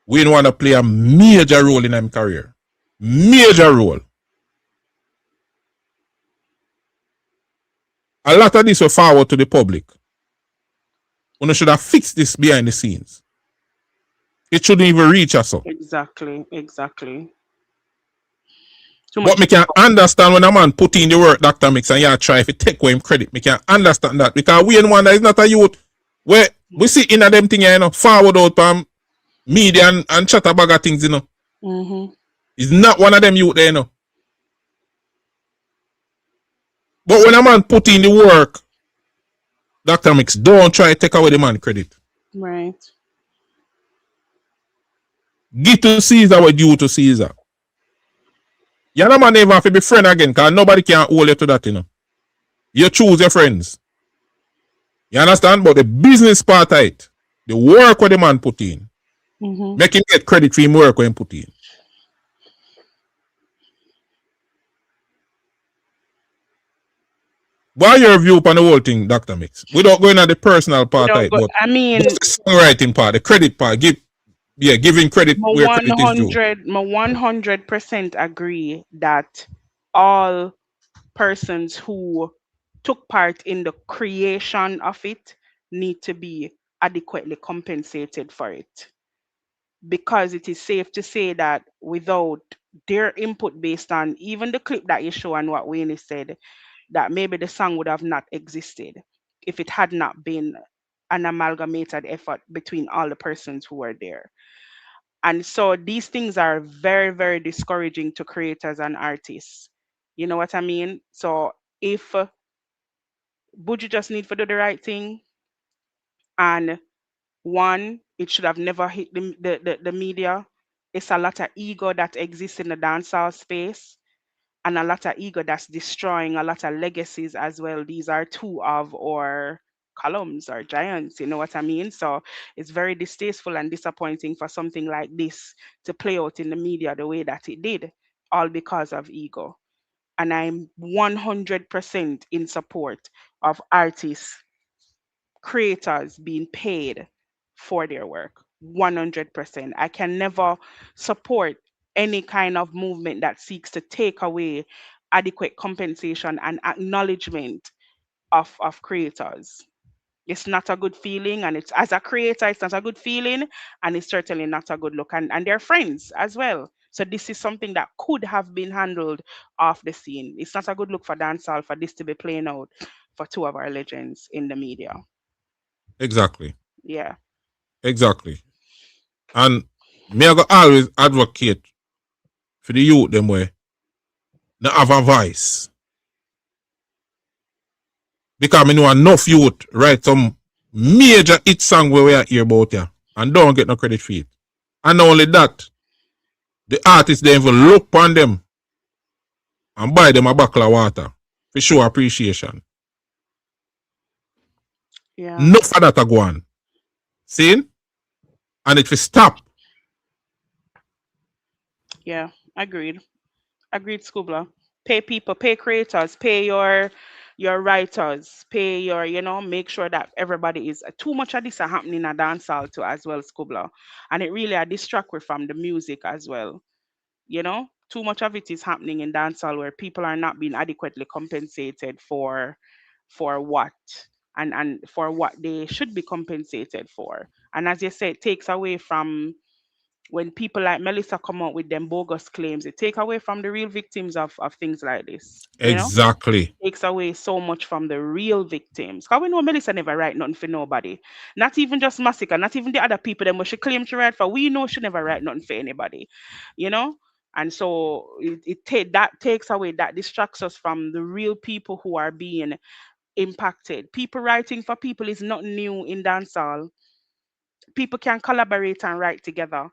Wayne Wonder play a major role in his career. Major role. A lot of this will forward to the public. We should have fixed this behind the scenes. It shouldn't even reach us up. Exactly. But me can understand when a man put in the work, Dr. Mix, and you try to take away him credit. Me can understand that. Because Wayne Wonder is not a youth where we see in a them thing, you know, forward out from media and chat about things, you know. Mm-hmm. He's not one of them youth there, you know. But when a man put in the work, Dr. Mix, don't try to take away the man credit. Right. Give to Caesar what due to Caesar. You know man never have to be friend again, because nobody can hold you to that, you know. You choose your friends. You understand? But the business part of it, the work what the man put in, make him get credit for him work when he put in. What are your view upon the whole thing, Dr. Mix? Without going at the personal We part of don't it, go. but I mean, just the songwriting part, the credit part, giving credit my where credit is due. 100% agree that all persons who took part in the creation of it need to be adequately compensated for it, because it is safe to say that without their input, based on even the clip that you show and what Wayne said, that maybe the song would have not existed if it had not been an amalgamated effort between all the persons who were there. And so these things are very, very discouraging to creators and artists. You know what I mean? So if Buju just need to do the right thing, and one, it should have never hit the media. It's a lot of ego that exists in the dancehall space, and a lot of ego that's destroying a lot of legacies as well. These are two of our columns or giants, you know what I mean? So it's very distasteful and disappointing for something like this to play out in the media the way that it did, all because of ego. And I'm 100% in support of artists, creators being paid for their work. 100%. I can never support any kind of movement that seeks to take away adequate compensation and acknowledgement of creators. It's not a good feeling, and it's, as a creator, it's not a good feeling, and it's certainly not a good look. And they're friends as well. So this is something that could have been handled off the scene. It's not a good look for dancehall for this to be playing out for two of our legends in the media. Exactly. Yeah. Exactly. And me I go always advocate for the youth them way they have a voice. Because I know enough youth write some major hit song where we are hear about here and don't get no credit for it. And not only that, the artists they even look upon them and buy them a bottle of water for show appreciation. Yeah. No for that to go on. See? And it will stop. Yeah. Agreed. Agreed, SCLUBA. Pay people, pay creators, pay your writers, pay your, make sure that everybody is, too much of this are happening in a dancehall too as well, SCLUBA. And it really a distract we from the music as well. Too much of it is happening in dancehall where people are not being adequately compensated for what, and for what they should be compensated for. And as you said, it takes away from, when people like Melissa come out with them bogus claims, it take away from the real victims of things like this. Exactly. Takes away so much from the real victims. Because we know Melissa never write nothing for nobody. Not even just Masicka, not even the other people that she claim to write for. We know she never write nothing for anybody. You know? And so that takes away, that distracts us from the real people who are being impacted. People writing for people is not new in dancehall. People can collaborate and write together.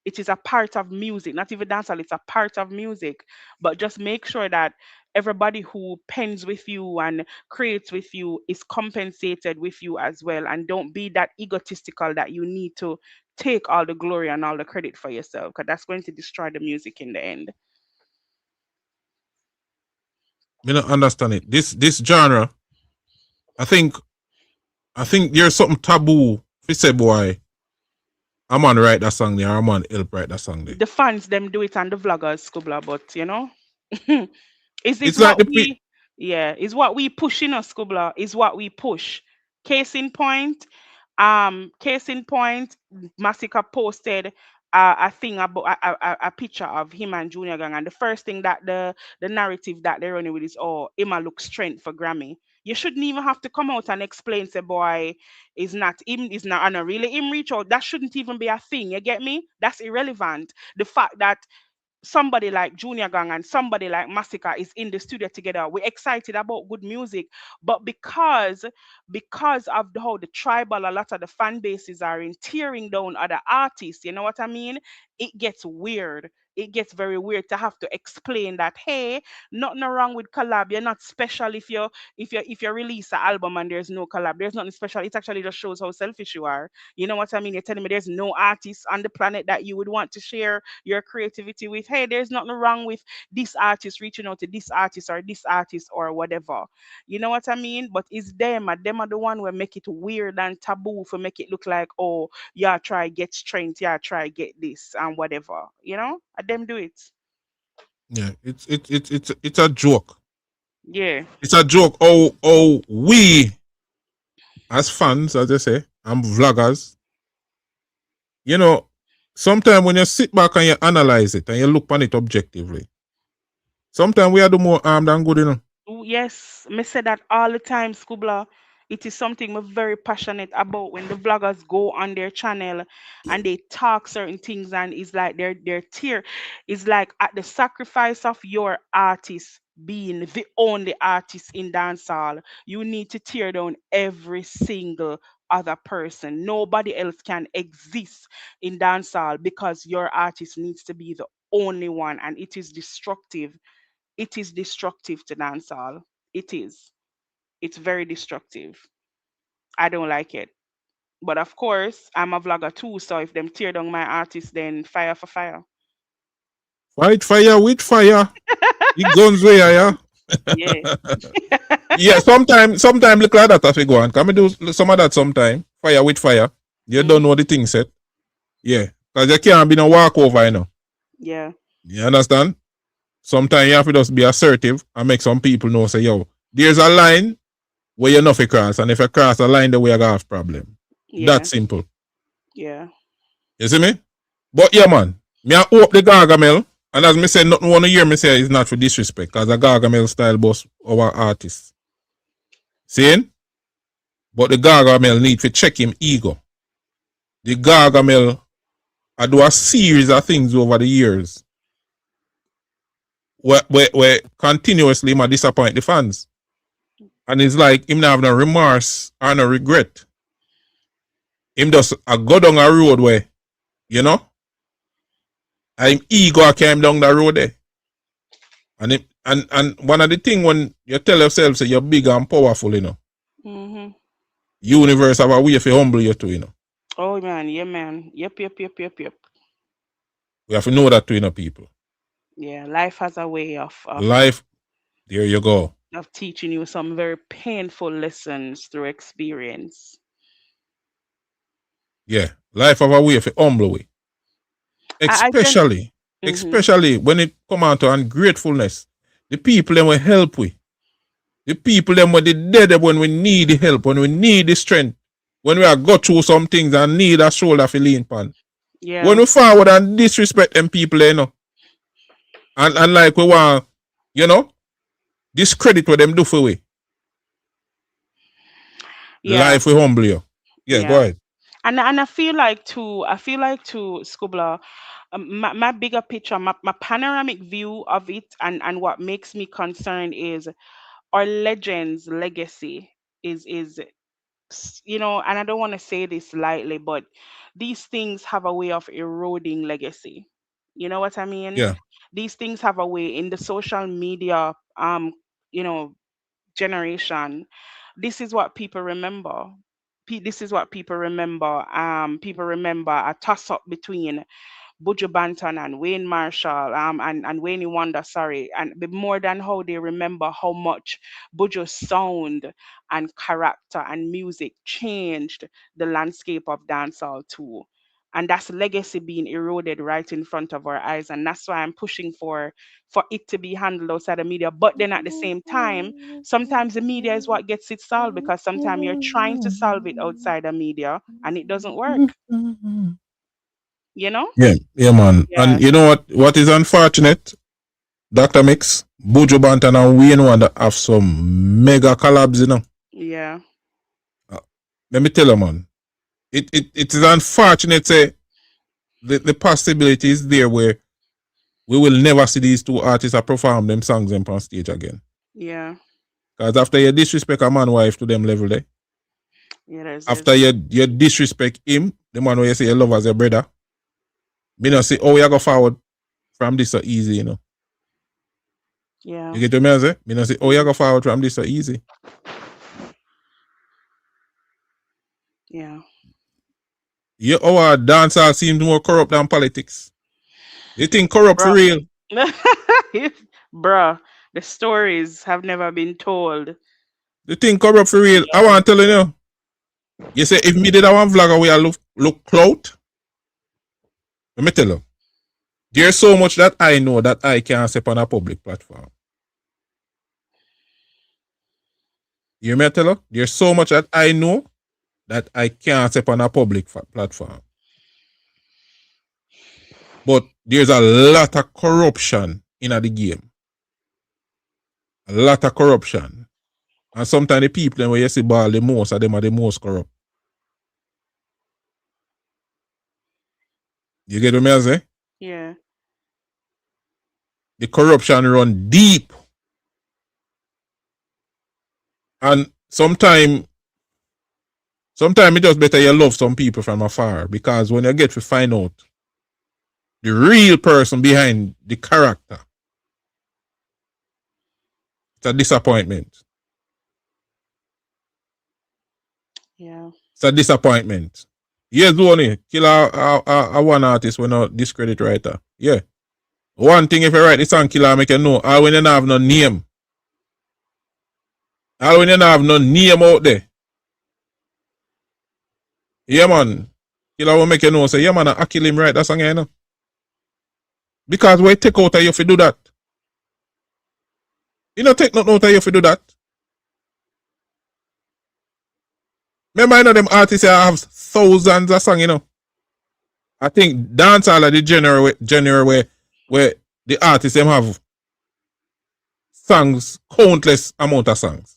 It is a part of music, not even dancehall, it's a part of music. But just make sure that everybody who pens with you and creates with you is compensated with you as well. And don't be that egotistical that you need to take all the glory and all the credit for yourself, because that's going to destroy the music in the end. Me not understand it. This genre, I think there's something taboo if you say boy, I'm on write that song there, I'm on help write that song there. The fans them do it and the vloggers, SCLUBA, but It's like is what we push in us, SCLUBA, is what we push. Case in point, Masicka posted a thing about a picture of him and Junior Gang, and the first thing that the narrative that they're running with is, oh, Emma looks strength for Grammy. You shouldn't even have to come out and explain, say, boy, is not him, is not, and really him reach out. That shouldn't even be a thing. You get me? That's irrelevant. The fact that somebody like Junior Gang and somebody like Masicka is in the studio together, we're excited about good music. But because of how the tribal, a lot of the fan bases are in tearing down other artists, you know what I mean? It gets weird. it gets very weird to have to explain that, hey, nothing wrong with collab. You're not special if you release an album and there's no collab. There's nothing special. It actually just shows how selfish you are. You know what I mean? You're telling me there's no artist on the planet that you would want to share your creativity with. Hey, there's nothing wrong with this artist reaching out to this artist or whatever. You know what I mean? But it's them, and them are the one who make it weird and taboo for make it look like, oh, yeah, try get strength, yeah, try get this and whatever. You know? And them do it. Yeah, it's a joke. Yeah. It's a joke. Oh, we as fans, as they say, and vloggers, you know, sometimes when you sit back and you analyze it and you look on it objectively, sometimes we are do more harm than good, you know. Yes, me say that all the time, Skubla. It is something we're very passionate about when the vloggers go on their channel and they talk certain things and it's like their tear is like at the sacrifice of your artist being the only artist in dancehall, you need to tear down every single other person. Nobody else can exist in dancehall because your artist needs to be the only one, and it is destructive. It is destructive to dancehall. It is. It's very destructive. I don't like it. But of course, I'm a vlogger too, so if them tear down my artist, then fire for fire. Fight fire with fire. The guns where, yeah. Yeah. Yeah, sometimes look like that as we go on. Can we do some of that sometime? Fire with fire. You don't know the thing set. Yeah. Because you can't be no walk over, you know. Yeah. You understand? Sometimes you have to just be assertive and make some people know, say, yo, there's a line where you're not to cross, and if you cross a line, then we have problem. Yeah. That's simple. Yeah. You see me? But yeah, man, me I hope the Gargamel, and as me say, nothing want to hear me say is not for disrespect, because the Gargamel style boss our artist. Seeing? But the Gargamel need to check him ego. The Gargamel I do a series of things over the years where continuously I disappoint the fans. And it's like him not have no remorse or no regret. Him just a go down a road where, you know, I'm ego came down the road there. And one of the things when you tell yourself say you're big and powerful, you know. Mm-hmm. Universe have a way to humble you too, you know. Oh man, yeah man. Yep. We have to know that too, you know, people. Yeah, life has a way of life, there you go. Of teaching you some very painful lessons through experience. Yeah, life have a way of humble way. Especially when it come out to ungratefulness. The people them will help we. The people them when they dead when we need the help, when we need the strength, when we are go through some things and need a shoulder to lean upon. Yeah. When we forward and disrespect them people, you know. And like we want, you know, discredit what them do for we. Yeah. Life will humble you. Yeah, go ahead. And I feel like too, Skubla, my bigger picture, my panoramic view of it, and what makes me concerned is our legends' legacy is you know, and I don't want to say this lightly, but these things have a way of eroding legacy. You know what I mean? Yeah. These things have a way in the social media, you know, generation. This is what people remember. This is what people remember. People remember a toss up between Buju Banton and Wayne Marshall, and Wayne Wonder, sorry, and more than how they remember how much Buju's sound and character and music changed the landscape of dancehall too. And that's legacy being eroded right in front of our eyes. And that's why I'm pushing for it to be handled outside the media. But then at the same time, sometimes the media is what gets it solved, because sometimes you're trying to solve it outside the media and it doesn't work. You know? Yeah, man. Yeah. And you know what is unfortunate? Dr. Mix, Buju Banton and Wayne Wonder have some mega collabs, you know. Yeah. Let me tell you, man. It is unfortunate, say, the possibility is there where we will never see these two artists perform them songs on stage again. Yeah. Because after you disrespect a man wife to them level there, after you disrespect him, the man where you say you love as your brother, me not say, oh, you go forward from this so easy, you know. Yeah. You get what I say? Me not say, oh, you go forward from this so easy. Yeah. Yeah, our dancehall seems more corrupt than politics. You think corrupt for real? Bruh, the stories have never been told. You think corrupt for real? I want to tell you. You say if me did a one vlogger where I look clout, let me tell you. There's so much that I know that I can't say on a public platform. You hear me tell you? There's so much that I know that I can't say on a public platform. But there's a lot of corruption in the game. A lot of corruption. And sometimes the people when you see ball the most of them are the most corrupt. You get what I say? Yeah. The corruption run deep. And sometimes it just better you love some people from afar, because when you get to find out the real person behind the character, it's a disappointment. Yeah. It's a disappointment. Yes, Donnie, kill a one artist when not discredit writer. Yeah. One thing if you write the song killer make you know, all when you don't have no name. All when you don't have no name out there. Yeah, man. Killer will make you know, say, yeah, man, I kill him right that song, you know. Because we take out of you if you do that. You don't take nothing out of you if you do that. Remember, I know them artists have thousands of songs, you know. I think dancehall are the genre where the artists them have songs, countless amount of songs.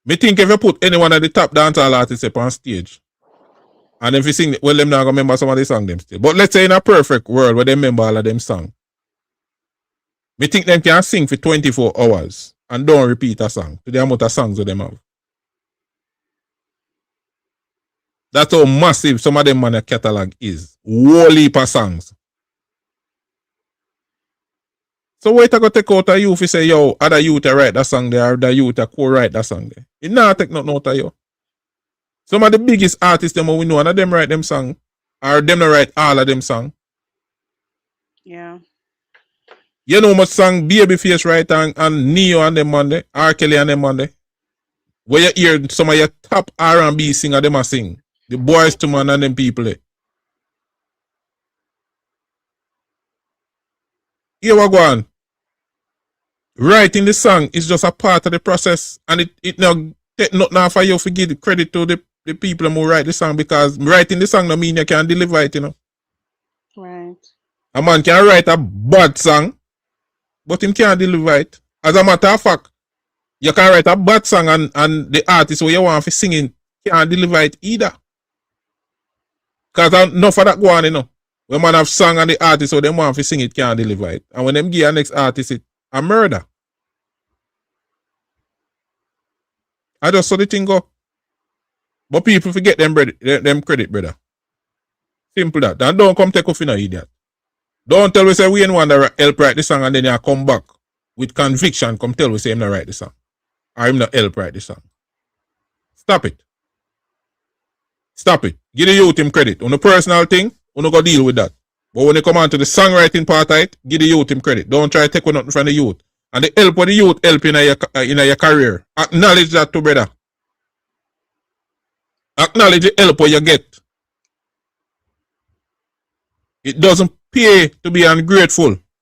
Me think if you put anyone at the top dancehall artists up on stage, and if you sing, well, them not gonna remember some of the songs them still. But let's say in a perfect world where they remember all of them songs, me think them can sing for 24 hours and don't repeat a song to the amount of songs that them have. That's how massive some of them man catalog is. Whole heap of songs. So wait I go take out of you if you say, yo, other youth write that song there, or the youth co-write that song there. It not take nothing out of you. Some of the biggest artists them we know, none of them write them song. Or them not write all of them song. Yeah. You know much song Babyface write and Neo and them Monday, R. Kelly and them Monday. Where you hear some of your top R&B singer them a sing. The Boys to Man and them people there. Here we go on. Writing the song is just a part of the process, and it now take nothing for you to give the credit to the people who write the song, because writing the song no mean you can deliver it, you know. Right. A man can write a bad song, but him can't deliver it. As a matter of fact, you can write a bad song and the artist who you want to sing can't deliver it either. Because enough of that go on, you know. When man have song and the artist who them want to sing it can't deliver it. And when them give a next artist it, a murder. I just saw the thing go. But people forget them credit, brother. Simple that. And don't come take off in a idiot. Don't tell we say Wayne Wonder help write the song and then you come back with conviction, come tell we say him not write the song. Or him not help write the song. Stop it. Stop it. Give the youth him credit. On the personal thing, you no go deal with that. But when you come on to the songwriting part of it, give the youth him credit. Don't try to take nothing from the youth. And the help of the youth help in your career. Acknowledge that too, brother. Acknowledge the help what you get. It doesn't pay to be ungrateful.